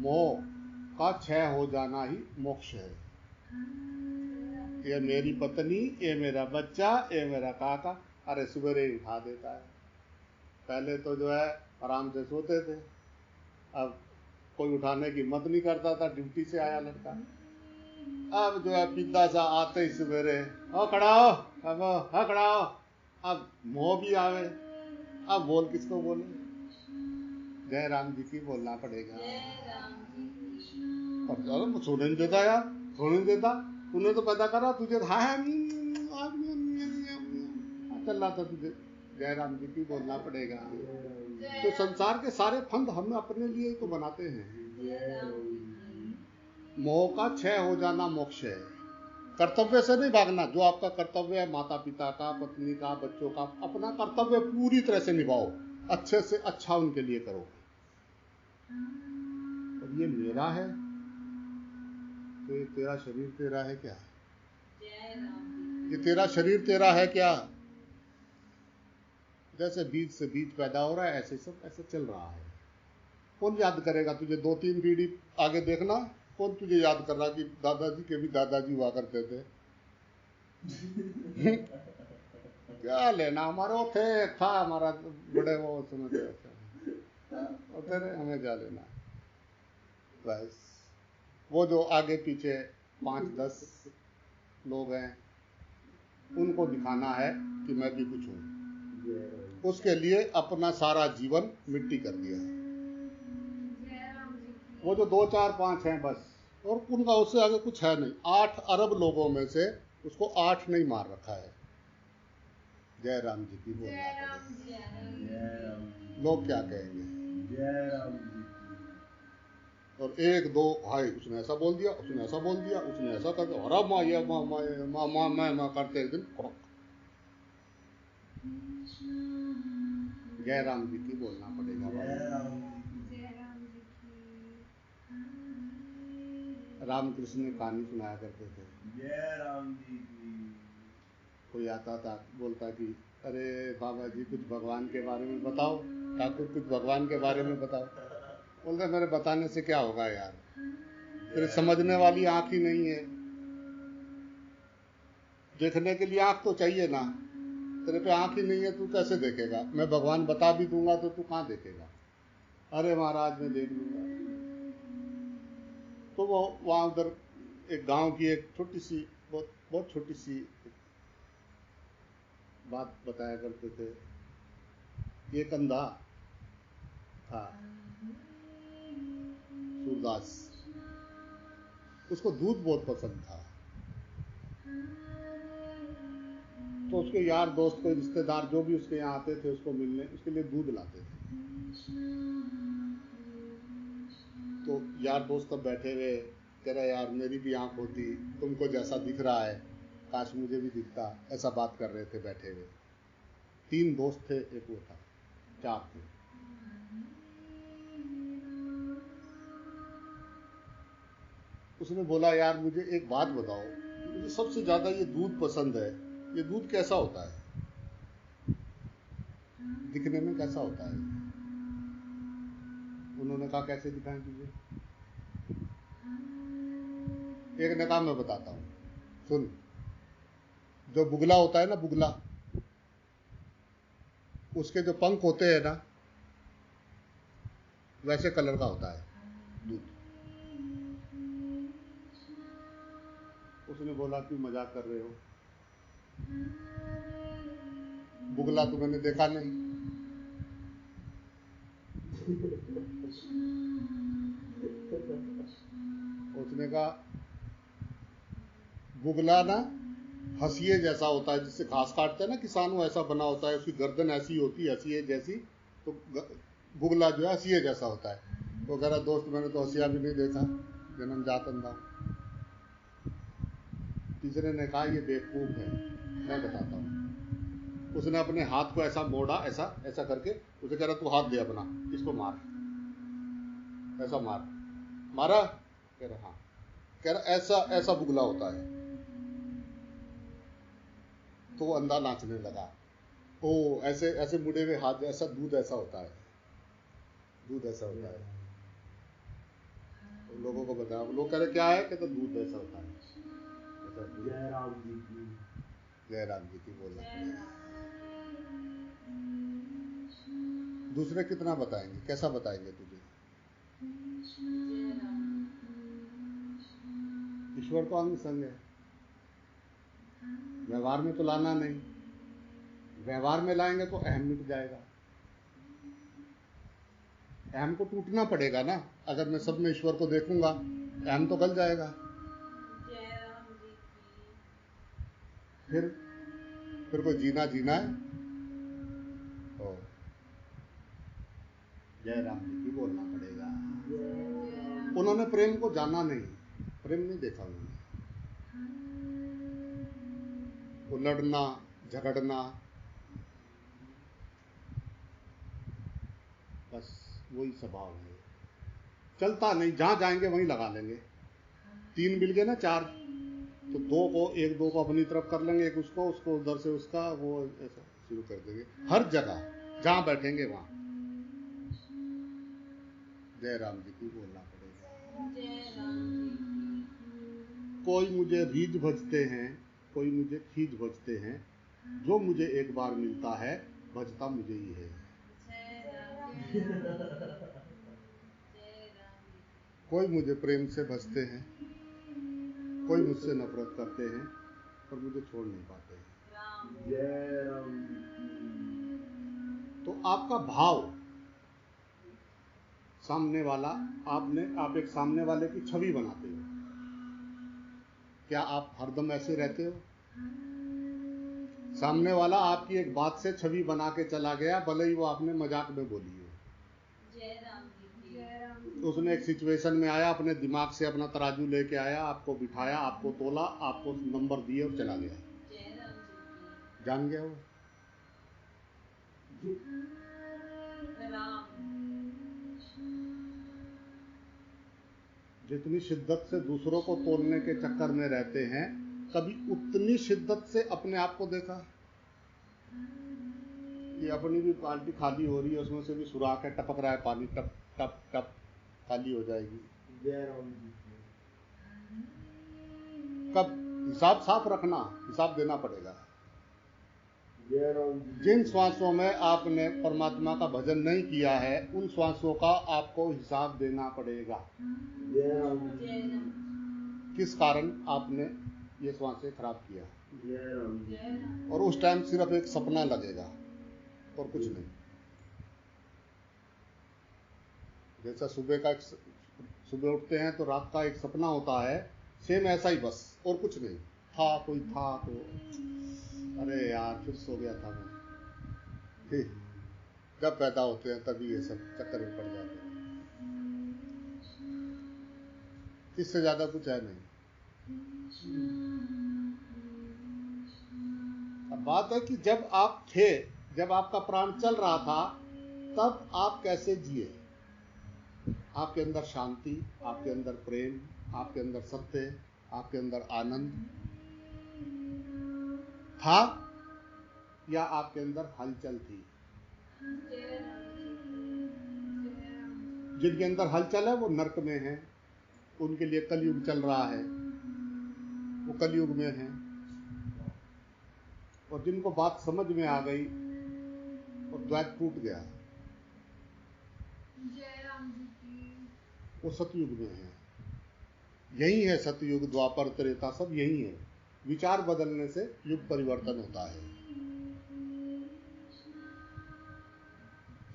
मोह का क्षय हो जाना ही मोक्ष है। ये मेरी पत्नी, ये मेरा बच्चा, ये मेरा काका, अरे सुबह ही उठा देता है। पहले तो जो है आराम से सोते थे, अब कोई उठाने की हिम्मत नहीं करता था, ड्यूटी से आया लड़का। अब जो है पिता सा आते ही सवेरे, ओ खड़ा हो, अब हाँ खड़ा हो। अब मोह भी आवे, अब बोल किसको बोले? जय राम जी की बोलना पड़ेगा। अब सोने नहीं देता यार, सोने नहीं देता। तूने तो पैदा करा, तुझे चल रहा था तुझे, जय राम जी की बोलना पड़ेगा। तो संसार के सारे फंद हम अपने लिए ही तो बनाते हैं। मोह का क्षय हो जाना मोक्ष है। कर्तव्य से नहीं भागना, जो आपका कर्तव्य है माता पिता का, पत्नी का, बच्चों का, अपना कर्तव्य पूरी तरह से निभाओ, अच्छे से अच्छा उनके लिए करो। और ये मेरा है, तो ये तेरा शरीर तेरा है क्या? ये तेरा शरीर तेरा है क्या? जैसे बीज से बीज पैदा हो रहा है, ऐसे सब ऐसे चल रहा है। कौन याद करेगा तुझे? 2-3 पीढ़ी आगे देखना, कौन तुझे याद कर रहा कि दादाजी के भी दादाजी हुआ करते थे? क्या लेना, हमारा वो थे, था हमारा बड़े वो समझ होते रहे, हमें क्या लेना। बस वो जो आगे पीछे 5-10 लोग हैं, उनको दिखाना है कि मैं भी कुछ हूँ। उसके लिए अपना सारा जीवन मिट्टी कर दिया है। वो जो 2, 4, 5 हैं बस, और उनका उससे आगे कुछ है नहीं। 8 अरब लोगों में से उसको 8 नहीं मार रखा है। जय राम जी की बोलना पड़ेगा। लोग क्या कहेंगे? जय राम जी। और एक दो भाई, उसने ऐसा बोल दिया, उसने ऐसा बोल दिया, उसने ऐसा कर दिया, अरे माँ ये माँ करते एक दिन कड़क। जय राम जी की बोलना पड़ेगा जय भाई। राम जय राम जी की। रामकृष्ण ने कहानी सुनाया करते थे। जय राम जी की। कोई आता था, बोलता कि अरे बाबा जी कुछ भगवान के बारे में बताओ, ठाकुर कुछ भगवान के बारे में बताओ। बोलते मेरे बताने से क्या होगा यार, तेरे समझने वाली आंख ही नहीं है, देखने के लिए आंख तो चाहिए ना, तेरे पे आंख ही नहीं है, तू कैसे देखेगा? मैं भगवान बता भी दूंगा तो तू कहाँ देखेगा? अरे महाराज मैं देख लूंगा। तो वो वहां उधर एक गांव की एक छोटी सी, बहुत बहुत छोटी सी बात बताया करते थे। एक अंधा था, सूरदास, उसको दूध बहुत पसंद था। तो उसके यार दोस्त, कोई रिश्तेदार जो भी उसके यहाँ आते थे उसको मिलने, उसके लिए दूध लाते थे। तो यार दोस्त तब बैठे हुए, कह रहा यार मेरी भी आंख होती, तुमको जैसा दिख रहा है काश मुझे भी दिखता, ऐसा बात कर रहे थे बैठे हुए। 3 दोस्त थे, एक वो था, 4 थे। उसने बोला यार मुझे एक बात बताओ, मुझे सबसे ज्यादा ये दूध पसंद है, ये दूध कैसा होता है, दिखने में कैसा होता है? उन्होंने कहा कैसे दिखाएं तुझे? एक ने कहा मैं बताता हूँ, सुन, जो बुगला होता है ना, बुगला, उसके जो पंख होते हैं ना, वैसे कलर का होता है दूध। उसने बोला क्यों मजाक कर रहे हो, बुगला तो मैंने देखा नहीं। उसने कहा बुगला ना हंसिए जैसा होता है, जिससे घास काटते हैं ना किसान, वो ऐसा बना होता है, उसकी गर्दन ऐसी होती है हंसिए जैसी, तो बुगला जो है हंसिए जैसा होता है। वो कह रहा दोस्त मैंने तो हंसिया भी नहीं देखा, जन्मजात अंधा। तीसरे ने कहा ये बेवकूफ है, मैं बताता हूँ। उसने अपने हाथ को ऐसा मोड़ा, ऐसा ऐसा करके, उसे कह रहा तू हाथ दे अपना, इसको मार, ऐसा मार। मारा? कह रहा हाँ। कह रहा ऐसा ऐसा बुगला होता है। तो वो अंधा नाचने लगा, ओ ऐसे ऐसे मुड़े हुए हाथ, ऐसा दूध ऐसा होता है, दूध ऐसा होता है। तो लोगों को बताया, लोग कह रहे क्या है, कहते दूध ऐसा होता है। ऐसा दूध। जय राम जी की। जय राम जी की बोलना जय पड़ेगा। राम। दूसरे कितना बताएंगे, कैसा बताएंगे तुझे? जय राम। ईश्वर तो अंग संग है, व्यवहार में तो लाना नहीं। व्यवहार में लाएंगे तो अहम मिट जाएगा, अहम को टूटना पड़ेगा ना। अगर मैं सब में ईश्वर को देखूंगा, अहम तो गल जाएगा। जय राम जी की। फिर कोई जीना जीना है। ओ, जय राम जी की बोलना पड़ेगा। जय राम। उन्होंने प्रेम को जाना नहीं, प्रेम नहीं देखा उन्होंने। वो लड़ना झगड़ना, बस वही स्वभाव है, चलता नहीं। जहां जाएंगे वहीं लगा लेंगे। 3 मिल गए ना 4, तो 2 को, 1-2 को अपनी तरफ कर लेंगे, एक उसको, उसको उधर से उसका, वो ऐसा शुरू कर देंगे हर जगह, जहां बैठेंगे वहां। जय राम जी की बोलना पड़ेगा। जय राम जी की। कोई मुझे रीझ भजते हैं, कोई मुझे खींच भजते हैं, जो मुझे एक बार मिलता है भजता मुझे ही है। जय राम जी की। जय राम जी की। कोई मुझे प्रेम से भजते हैं, कोई मुझसे नफरत करते हैं, पर मुझे छोड़ नहीं पाते हैं। राम। जय राम जी की। तो आपका भाव, सामने वाला, आप एक सामने वाले की छवि बनाते हो। क्या आप हरदम ऐसे रहते हो? सामने वाला आपकी एक बात से छवि बना के चला गया, भले ही वो आपने मजाक में बोली हो। जय राम जी की। जय राम जी उसने एक सिचुएशन में आया, अपने दिमाग से अपना तराजू लेके आया, आपको बिठाया, आपको तोला, आपको नंबर दिए और चला गया। जय राम जी जान गया वो। की राम जितनी शिद्दत से दूसरों को तोलने के चक्कर में रहते हैं, कभी उतनी शिद्दत से अपने आप को देखा? ये अपनी भी बाल्टी खाली हो रही है, उसमें से भी सुराख है, टपक रहा है पानी, टप टप टप, खाली हो जाएगी। जय राम जी की कब हिसाब साफ रखना, हिसाब देना पड़ेगा। जय राम जी जिन श्वासों में आपने परमात्मा का भजन नहीं किया है, उन श्वासों का आपको हिसाब देना पड़ेगा। जय राम जी जय राम किस कारण आपने ये श्वासें खराब किया? जय राम जी जय राम और उस टाइम सिर्फ एक सपना लगेगा और कुछ नहीं। जैसा सुबह उठते हैं तो रात का एक सपना होता है, सेम ऐसा ही, बस और कुछ नहीं। था कोई था तो अरे यार फिर सो गया था मैं। ठीक, जब पैदा होते हैं तभी ये सब चक्कर में पड़ जाते हैं। इससे ज्यादा कुछ है नहीं। अब बात है कि जब आप थे, जब आपका प्राण चल रहा था, तब आप कैसे जिए? आपके अंदर शांति, आपके अंदर प्रेम, आपके अंदर सत्य, आपके अंदर आनंद था, या आपके अंदर हलचल थी? जय राम जी जय राम जिनके अंदर हलचल है वो नरक में है, उनके लिए कलयुग चल रहा है, वो कलयुग में है। और जिनको बात समझ में आ गई और द्वैत टूट गया, जय राम जी की वो सतयुग में है। यही है सतयुग, द्वापर, त्रेता, सब यही है। विचार बदलने से युग परिवर्तन होता है।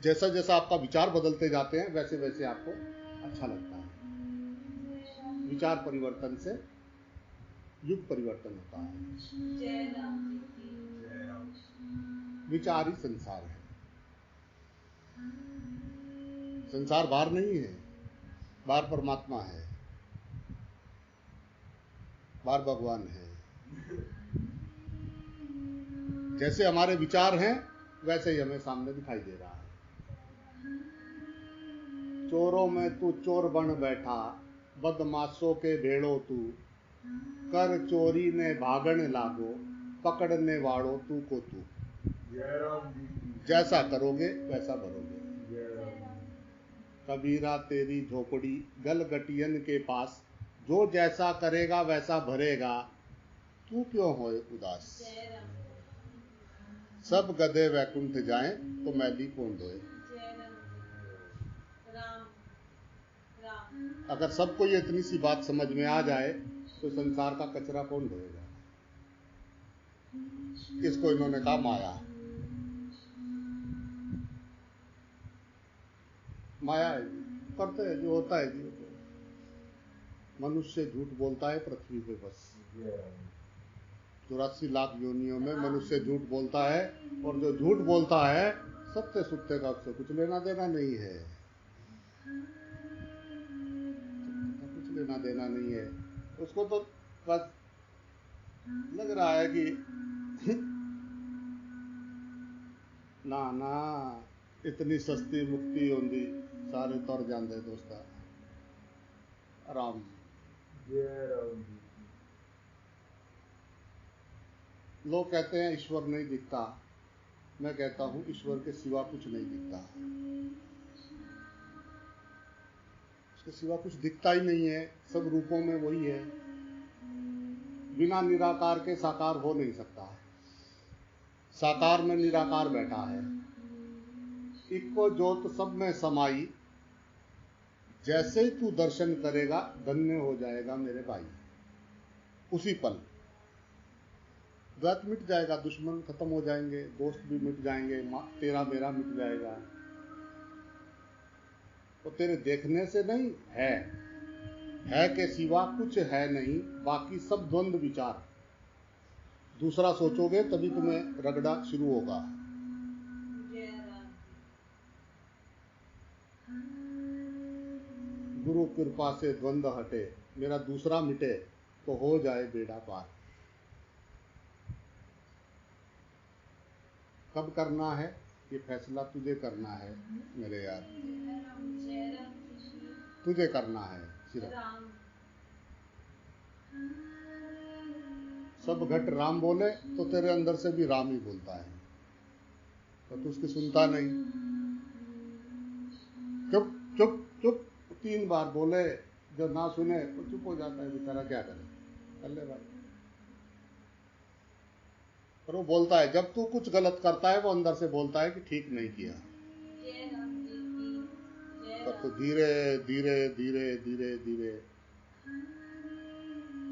जैसा जैसा आपका विचार बदलते जाते हैं, वैसे वैसे आपको अच्छा लगता है। विचार परिवर्तन से युग परिवर्तन होता है। जय राम जी की जय राम विचार ही संसार है। संसार बाहर नहीं है, बाहर परमात्मा है, बाहर भगवान है। जैसे हमारे विचार हैं, वैसे ही हमें सामने दिखाई दे रहा है। चोरों में तू चोर बन बैठा, बदमाशों के भेड़ो तू, कर चोरी ने भागण लागो, पकड़ने वालों तू को तू। जय राम जी की जैसा करोगे वैसा भरोगे। जय राम जी कबीरा तेरी झोपड़ी गलगटियन के पास, जो जैसा करेगा वैसा भरेगा, तू क्यों होए उदास। जय राम सब गधे वैकुंठ जाएं तो मैली कौन धोए। जय राम राम राम अगर सबको ये इतनी सी बात समझ में आ जाए तो संसार का कचरा कौन धोएगा। इसको इन्होंने कहा माया। माया है जी, करते हैं जो होता है जी। मनुष्य झूठ बोलता है पृथ्वी पे बस। जय राम 84 लाख योनियों में मनुष्य झूठ बोलता है, और जो झूठ बोलता है सत्य सुत्य का उससे कुछ लेना देना नहीं है। कुछ लेना देना नहीं है उसको, तो बस लग रहा है कि ना ना इतनी सस्ती मुक्ति होंगी, सारे तर जाते दोस्ता। राम जय राम जी लोग कहते हैं ईश्वर नहीं दिखता, मैं कहता हूं ईश्वर के सिवा कुछ नहीं दिखता। उसके सिवा कुछ दिखता ही नहीं है, सब रूपों में वही है। बिना निराकार के साकार हो नहीं सकता। साकार में निराकार बैठा है। इक्को ज्योत सब में समाई, जैसे ही तू दर्शन करेगा धन्य हो जाएगा मेरे भाई। उसी पल द्वैत मिट जाएगा, दुश्मन खत्म हो जाएंगे, दोस्त भी मिट जाएंगे, तेरा मेरा मिट जाएगा। तो तेरे देखने से नहीं है के सिवा कुछ है नहीं, बाकी सब द्वंद्व विचार। दूसरा सोचोगे तभी तुम्हें रगड़ा शुरू होगा। जय राम गुरु कृपा से द्वंद्व हटे, मेरा दूसरा मिटे तो हो जाए बेड़ा पार। कब करना है ये फैसला तुझे करना है मेरे यार, जय राम जी तुझे करना है की सिर्फ। राम। सब घट राम बोले तो तेरे अंदर से भी राम ही बोलता है, तो तू उसकी सुनता नहीं। चुप चुप चुप 3 बार बोले, जो ना सुने तो चुप हो जाता है बेचारा, क्या करे, कर ले भाई। पर वो बोलता है, जब तू कुछ गलत करता है वो अंदर से बोलता है कि ठीक नहीं किया। जय राम जी की जय पर तो राम। धीरे धीरे धीरे धीरे धीरे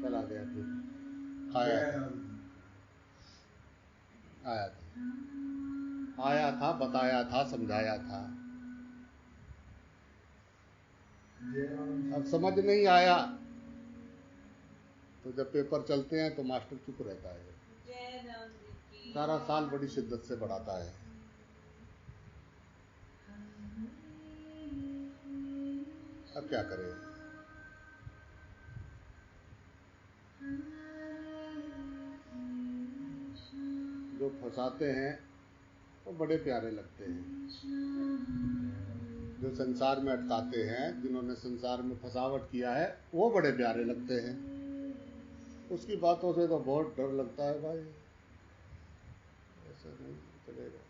चला गया, फिर आया जय था, राम जी। आया था, आया था, बताया था, समझाया था। जय राम जी। अब समझ नहीं आया तो जब पेपर चलते हैं तो मास्टर चुप रहता है, जय राम जी की सारा साल बड़ी शिद्दत से पढ़ाता है। अब क्या करें, जो फंसाते हैं वो बड़े प्यारे लगते हैं, जो संसार में अटकाते हैं, जिन्होंने संसार में फंसावट किया है वो बड़े प्यारे लगते हैं। उसकी बातों से तो बहुत डर लगता है भाई, ऐसा नहीं चलेगा।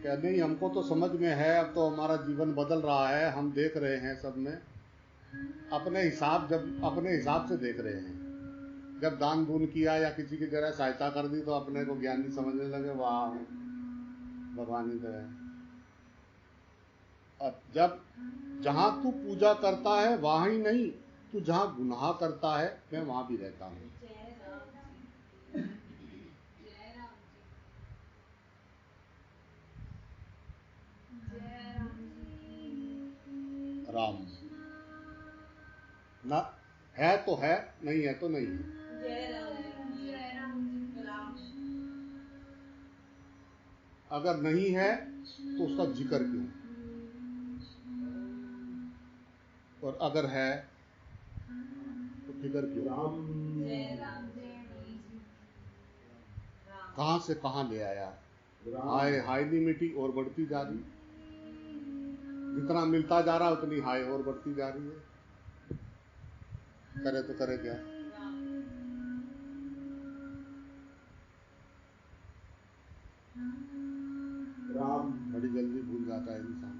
क्या नहीं, हमको तो समझ में है, अब तो हमारा जीवन बदल रहा है, हम देख रहे हैं सब में अपने हिसाब, जब अपने हिसाब से देख रहे हैं। जब दान दून किया या किसी की जरा सहायता कर दी तो अपने को ज्ञानी समझने लगे, वाह भगवान ही दया। अब जब जहां तू पूजा करता है वहां ही नहीं, तू जहां गुनाह करता है मैं वहां भी रहता हूँ। जय राम जी की जय राम जी की जय राम जी की। राम ना है तो है, नहीं है तो नहीं है। जय राम जी की जय राम जी की राम। अगर नहीं है तो उसका जिक्र क्यों, और अगर है तो फिक्र क्यों। राम जय राम जी की राम। कहां से कहां ले आया, राम। हाय हाय नहीं मिटी और बढ़ती जा रही, जितना मिलता जा रहा उतनी हाय और बढ़ती जा रही है। करे तो करे क्या। राम। राम। बड़ी जल्दी भूल जाता है इंसान,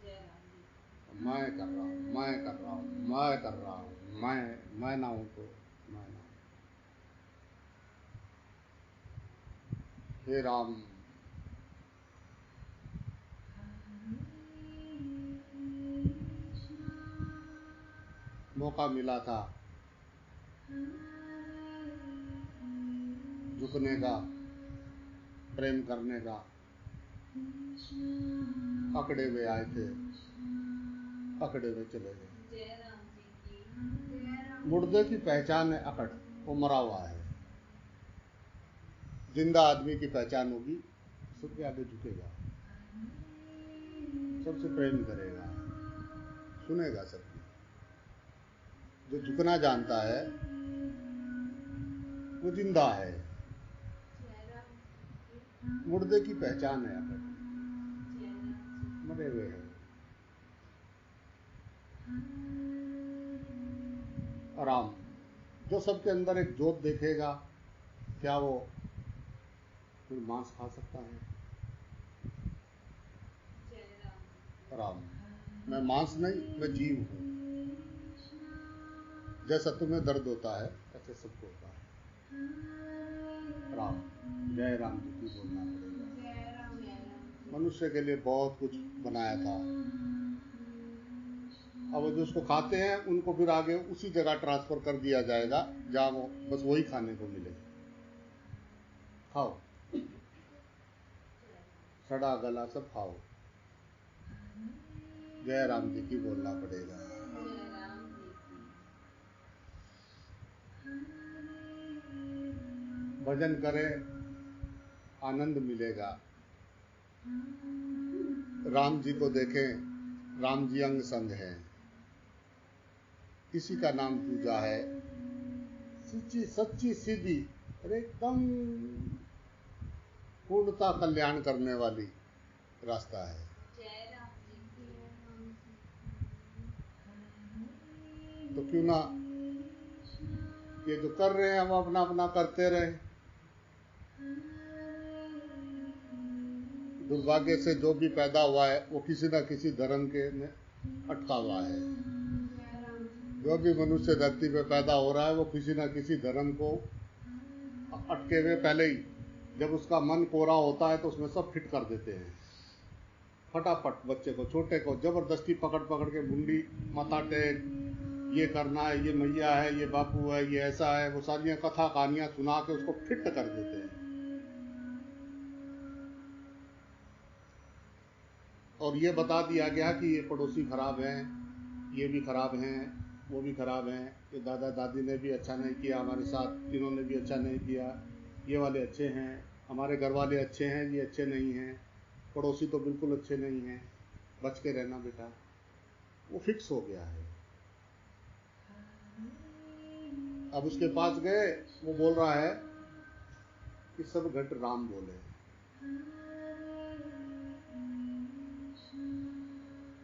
जय राम जी मैं कर रहा हूँ, मैं कर रहा हूँ, मैं कर रहा हूँ, मैं ना हूं तो मैं ना हूं। हे राम, मौका मिला था झुकने का, प्रेम करने का, अकड़े हुए आए थे, अकड़े हुए चले गए। जय राम जी की जय राम। मुर्दे की पहचान है अकड़, वो मरा हुआ है। जिंदा आदमी की पहचान होगी, सबके आगे झुकेगा, सबसे प्रेम करेगा, सुनेगा सबकी। जो झुकना जानता है वो जिंदा है, जय राम जी की मुर्दे की पहचान है अकड़, जय राम जी। मरे हुए हैं। आराम, जो सबके अंदर एक जोत देखेगा, क्या वो फिर मांस खा सकता है। जय राम जी आराम, मैं मांस नहीं, मैं जीव हूँ। जैसा तुम्हें दर्द होता है ऐसे सबको होता है। राम, जय राम जी की बोलना पड़ेगा। जय राम जय राम। मनुष्य के लिए बहुत कुछ बनाया था, अब वो जो उसको खाते हैं उनको फिर आगे उसी जगह ट्रांसफर कर दिया जाएगा जहाँ वो बस वही खाने को मिले। खाओ, सड़ा गला सब खाओ। जय राम जी की बोलना पड़ेगा। जय राम जी की भजन करे आनंद मिलेगा, राम जी को देखें, राम जी अंग संग है, किसी का नाम पूजा है, सच्ची सच्ची सीधी और एकदम पूर्णता कल्याण करने वाली रास्ता है। जय राम जी की। तो क्यों ना ये जो कर रहे हैं हम अपना अपना करते रहे। दुर्भाग्य से जो भी पैदा हुआ है वो किसी न किसी धर्म के में अटका हुआ है। जो भी मनुष्य धरती पे पैदा हो रहा है वो किसी न किसी धर्म को अटके हुए पहले ही, जब उसका मन कोरा होता है तो उसमें सब फिट कर देते हैं। फटाफट बच्चे को, छोटे को जबरदस्ती पकड़ पकड़ के मुंडी माथा टेक, ये करना है, ये मैया है, ये बापू है, ये ऐसा है, वो सारी कथा कहानियां सुना के उसको फिट कर देते हैं। और ये बता दिया गया कि ये पड़ोसी खराब हैं, ये भी खराब हैं, वो भी खराब हैं, ये दादा दादी ने भी अच्छा नहीं किया हमारे साथ, इन्होंने भी अच्छा नहीं किया, ये वाले अच्छे हैं, हमारे घर वाले अच्छे हैं, ये अच्छे नहीं हैं, पड़ोसी तो बिल्कुल अच्छे नहीं हैं, बच के रहना बेटा। वो फिक्स हो गया है। अब उसके पास गए, वो बोल रहा है कि सब घट राम बोले।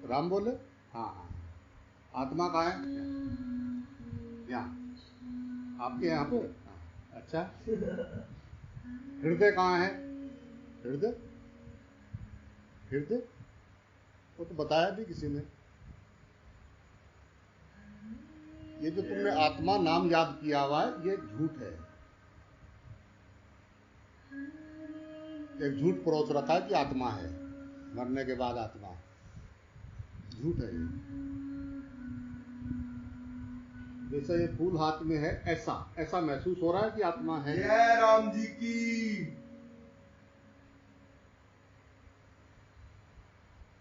राम बोले? हाँ हाँ। आत्मा कहाँ है? यहाँ, आपके यहाँ पे? हाँ। अच्छा, हृदय कहाँ है? हृदय? हृदय वो तो बताया नहीं किसी ने। ये जो तुमने आत्मा नाम याद किया हुआ है ये झूठ है। एक झूठ परोस रखा है कि आत्मा है, मरने के बाद आत्मा, झूठ है ये। जैसे ये फूल हाथ में है, ऐसा महसूस हो रहा है कि आत्मा है। जय राम जी की।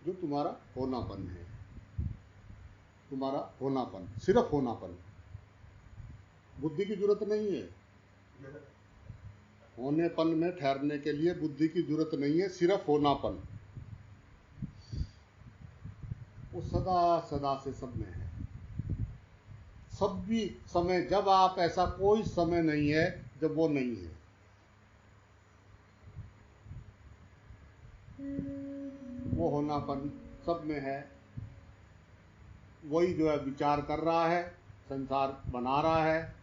जो तुम्हारा होनापन है, तुम्हारा होनापन, सिर्फ होनापन, बुद्धि की जरूरत नहीं है। होनेपन में ठहरने के लिए बुद्धि की जरूरत नहीं है, सिर्फ होनापन। वो सदा सदा से सब में है। सब भी समय, जब आप, ऐसा कोई समय नहीं है जब वो नहीं है। वो होनापन सब में है। वही जो है विचार कर रहा है, संसार बना रहा है,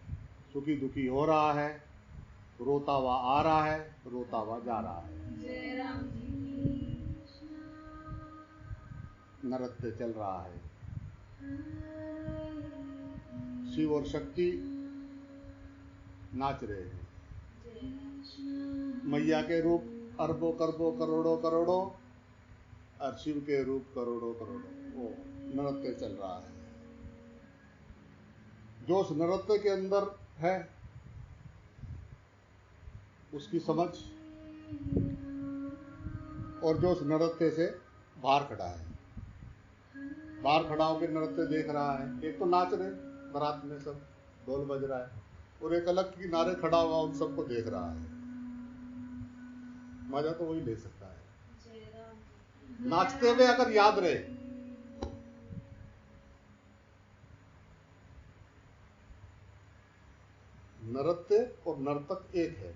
सुखी दुखी हो रहा है, रोता हुआ आ रहा है, रोता हुआ जा रहा है। जय राम जी की। नृत्य चल रहा है। शिव और शक्ति नाच रहे हैं। मैया के रूप अरबों करबों करोड़ों करोड़ों और शिव के रूप करोड़ों करोड़ों, वो नृत्य चल रहा है। जो उस नृत्य के अंदर है उसकी समझ, और जो उस नृत्य से बाहर खड़ा है, बाहर खड़ा होकर नृत्य देख रहा है। एक तो नाच रहे बारात में सब, ढोल बज रहा है, और एक अलग किनारे खड़ा हुआ उन सबको देख रहा है। मजा तो वही ले सकता है, नाचते हुए अगर याद रहे। नृत्य और नर्तक एक है।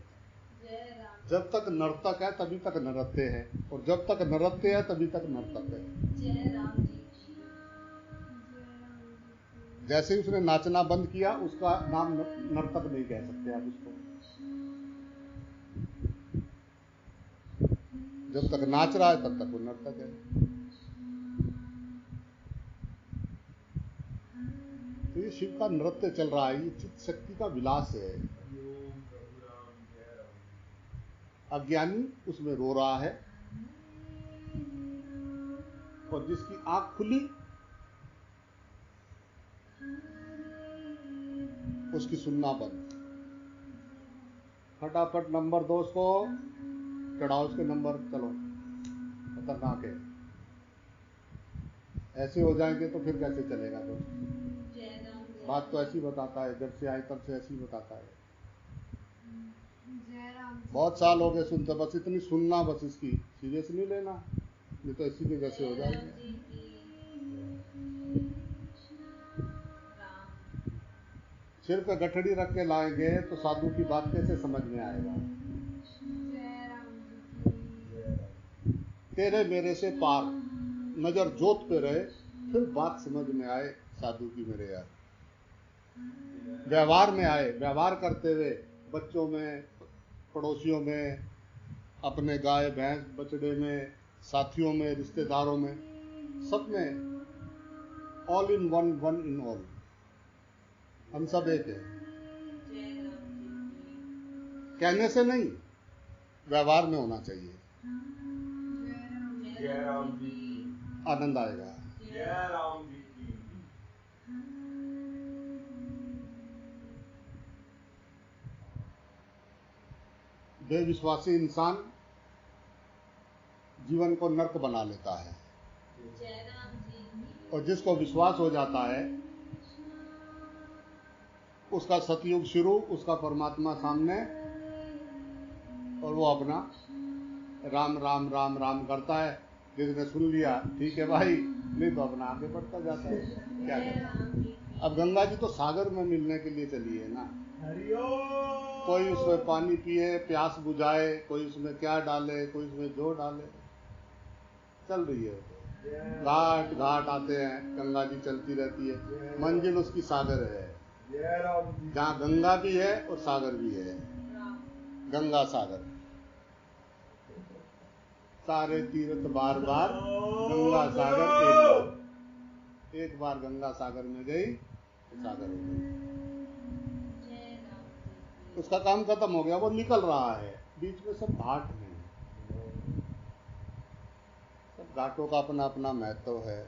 जब तक नर्तक है तभी तक नृत्य है, और जब तक नृत्य है तभी तक नर्तक है। जैसे ही उसने नाचना बंद किया, उसका नाम नर्तक नहीं कह सकते आप उसको। जब तक नाच रहा है तब तक वो नर्तक है। तो ये शिव का नृत्य चल रहा है, ये चित्त शक्ति का विलास है। अज्ञानी उसमें रो रहा है, और जिसकी आंख खुली उसकी सुनना बंद। फटाफट नंबर 2 को चढ़ाओ, उसके नंबर, चलो खतरनाक है। ऐसे हो जाएंगे तो फिर कैसे चलेगा दोस्त? बात तो ऐसी बताता है, जब से आए तब से ऐसी बताता है। जय राम जी बहुत साल हो गए सुनते, बस इतनी सुनना, बस इसकी सीरियस नहीं लेना, नहीं तो इसी के जैसे हो जाएंगे। सिर पे गठड़ी रख के लाएंगे तो साधु की बात कैसे समझ में आएगा? जय राम जी तेरे मेरे से पार नजर जोत पे रहे, फिर बात समझ में आए साधु की मेरे यार। व्यवहार में आए, व्यवहार करते हुए बच्चों में, पड़ोसियों में, अपने गाय भैंस बछड़े में, साथियों में, रिश्तेदारों में, सब में all in one, one in all, हम सब एक है। कहने से नहीं, व्यवहार में होना चाहिए, जय राम जी की। आनंद आएगा। जय राम जी की। बेविश्वासी इंसान जीवन को नर्क बना लेता है, और जिसको विश्वास हो जाता है उसका सतयुग शुरू, उसका परमात्मा सामने, और वो अपना राम राम राम राम करता है। जिसने सुन लिया ठीक है भाई, नहीं तो अपना आगे बढ़ता जाता है। क्या करें? अब गंगा जी तो सागर में मिलने के लिए चली है ना, हरिओम। कोई उसमें पानी पिए, प्यास बुझाए, कोई उसमें क्या डाले, कोई उसमें जो डाले, चल रही है। घाट घाट आते हैं, गंगा जी चलती रहती है, मंजिल उसकी सागर है। जय राम जी। जहाँ गंगा भी है और सागर भी है, गंगा सागर, सारे तीर्थ बार बार, गंगा सागर एक बार गंगा सागर में गई तो सागर हो गई, उसका काम खत्म हो गया, वो निकल रहा है। बीच में सब घाट हैं, सब घाटों का अपना अपना महत्व है।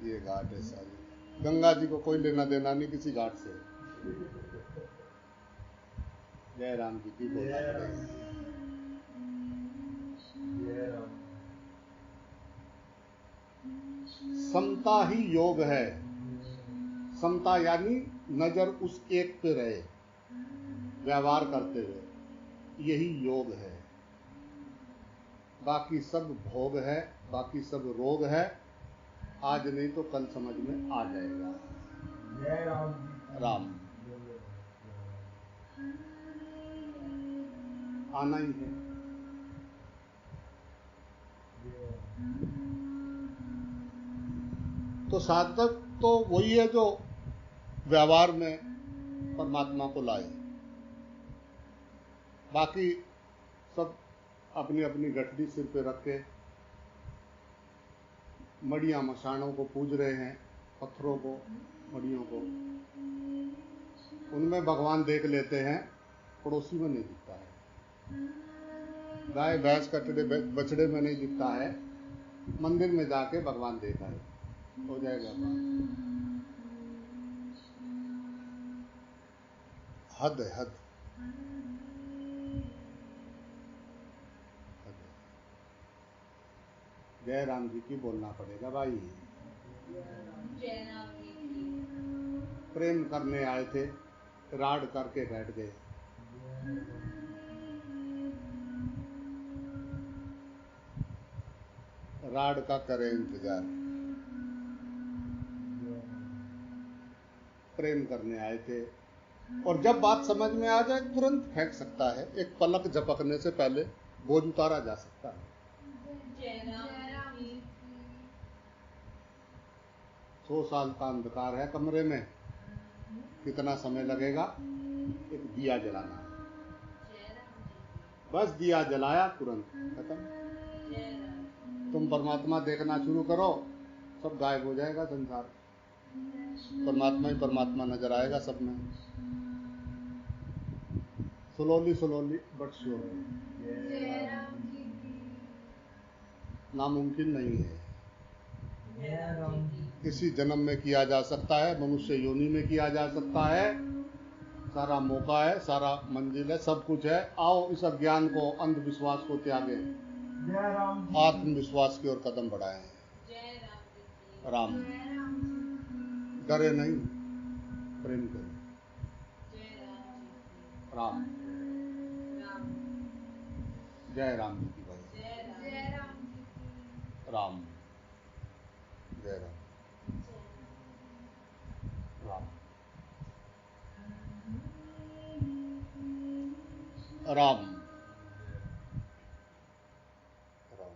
ये घाट है सारी, गंगा जी को कोई लेना देना नहीं किसी घाट से। जय राम जी की बोलना पड़ेगा। जय राम। समता ही योग है, समता यानी नजर उस एक पे रहे, व्यवहार करते हुए, यही योग है। बाकी सब भोग है, बाकी सब रोग है, आज नहीं तो कल समझ में आ जाएगा। जय राम जी। राम आना ही है। तो साधक तो वही है जो व्यवहार में परमात्मा को लाए, बाकी सब अपनी अपनी गठरी सिर पे रख के मड़ियाँ मशानों को पूज रहे हैं, पत्थरों को, मड़ियों को, उनमें भगवान देख लेते हैं, पड़ोसी में नहीं दिखता है। गाय भैंस कटड़े बछड़े में नहीं दिखता है, मंदिर में जाके भगवान देखा है, हो जाएगा बात। हद है, हद। जय राम जी की बोलना पड़ेगा भाई। प्रेम करने आए थे, राड करके बैठ गए। राड का करे इंतजार, प्रेम करने आए थे, और जब बात समझ में आ जाए तुरंत फेंक सकता है, एक पलक झपकने से पहले बोझ उतारा जा सकता है। 100 साल का अंधकार है कमरे में, कितना समय लगेगा? एक दिया जलाना, बस दिया जलाया तुरंत खत्म। तुम परमात्मा देखना शुरू करो, सब गायब हो जाएगा संसार, परमात्मा ही परमात्मा नजर आएगा सब में। स्लोली स्लोली बट श्योरली, नामुमकिन नहीं है। किसी जन्म में किया जा सकता है, मनुष्य योनि में किया जा सकता है, सारा मौका है, सारा मंजिल है, सब कुछ है। आओ इस अज्ञान को, अंधविश्वास को त्यागें, आत्मविश्वास की ओर कदम बढ़ाएं। राम डरे नहीं, प्रेम करें। राम जय राम जी की भाई। जय राम जी की। राम, जय राम, जय राम, राम, राम।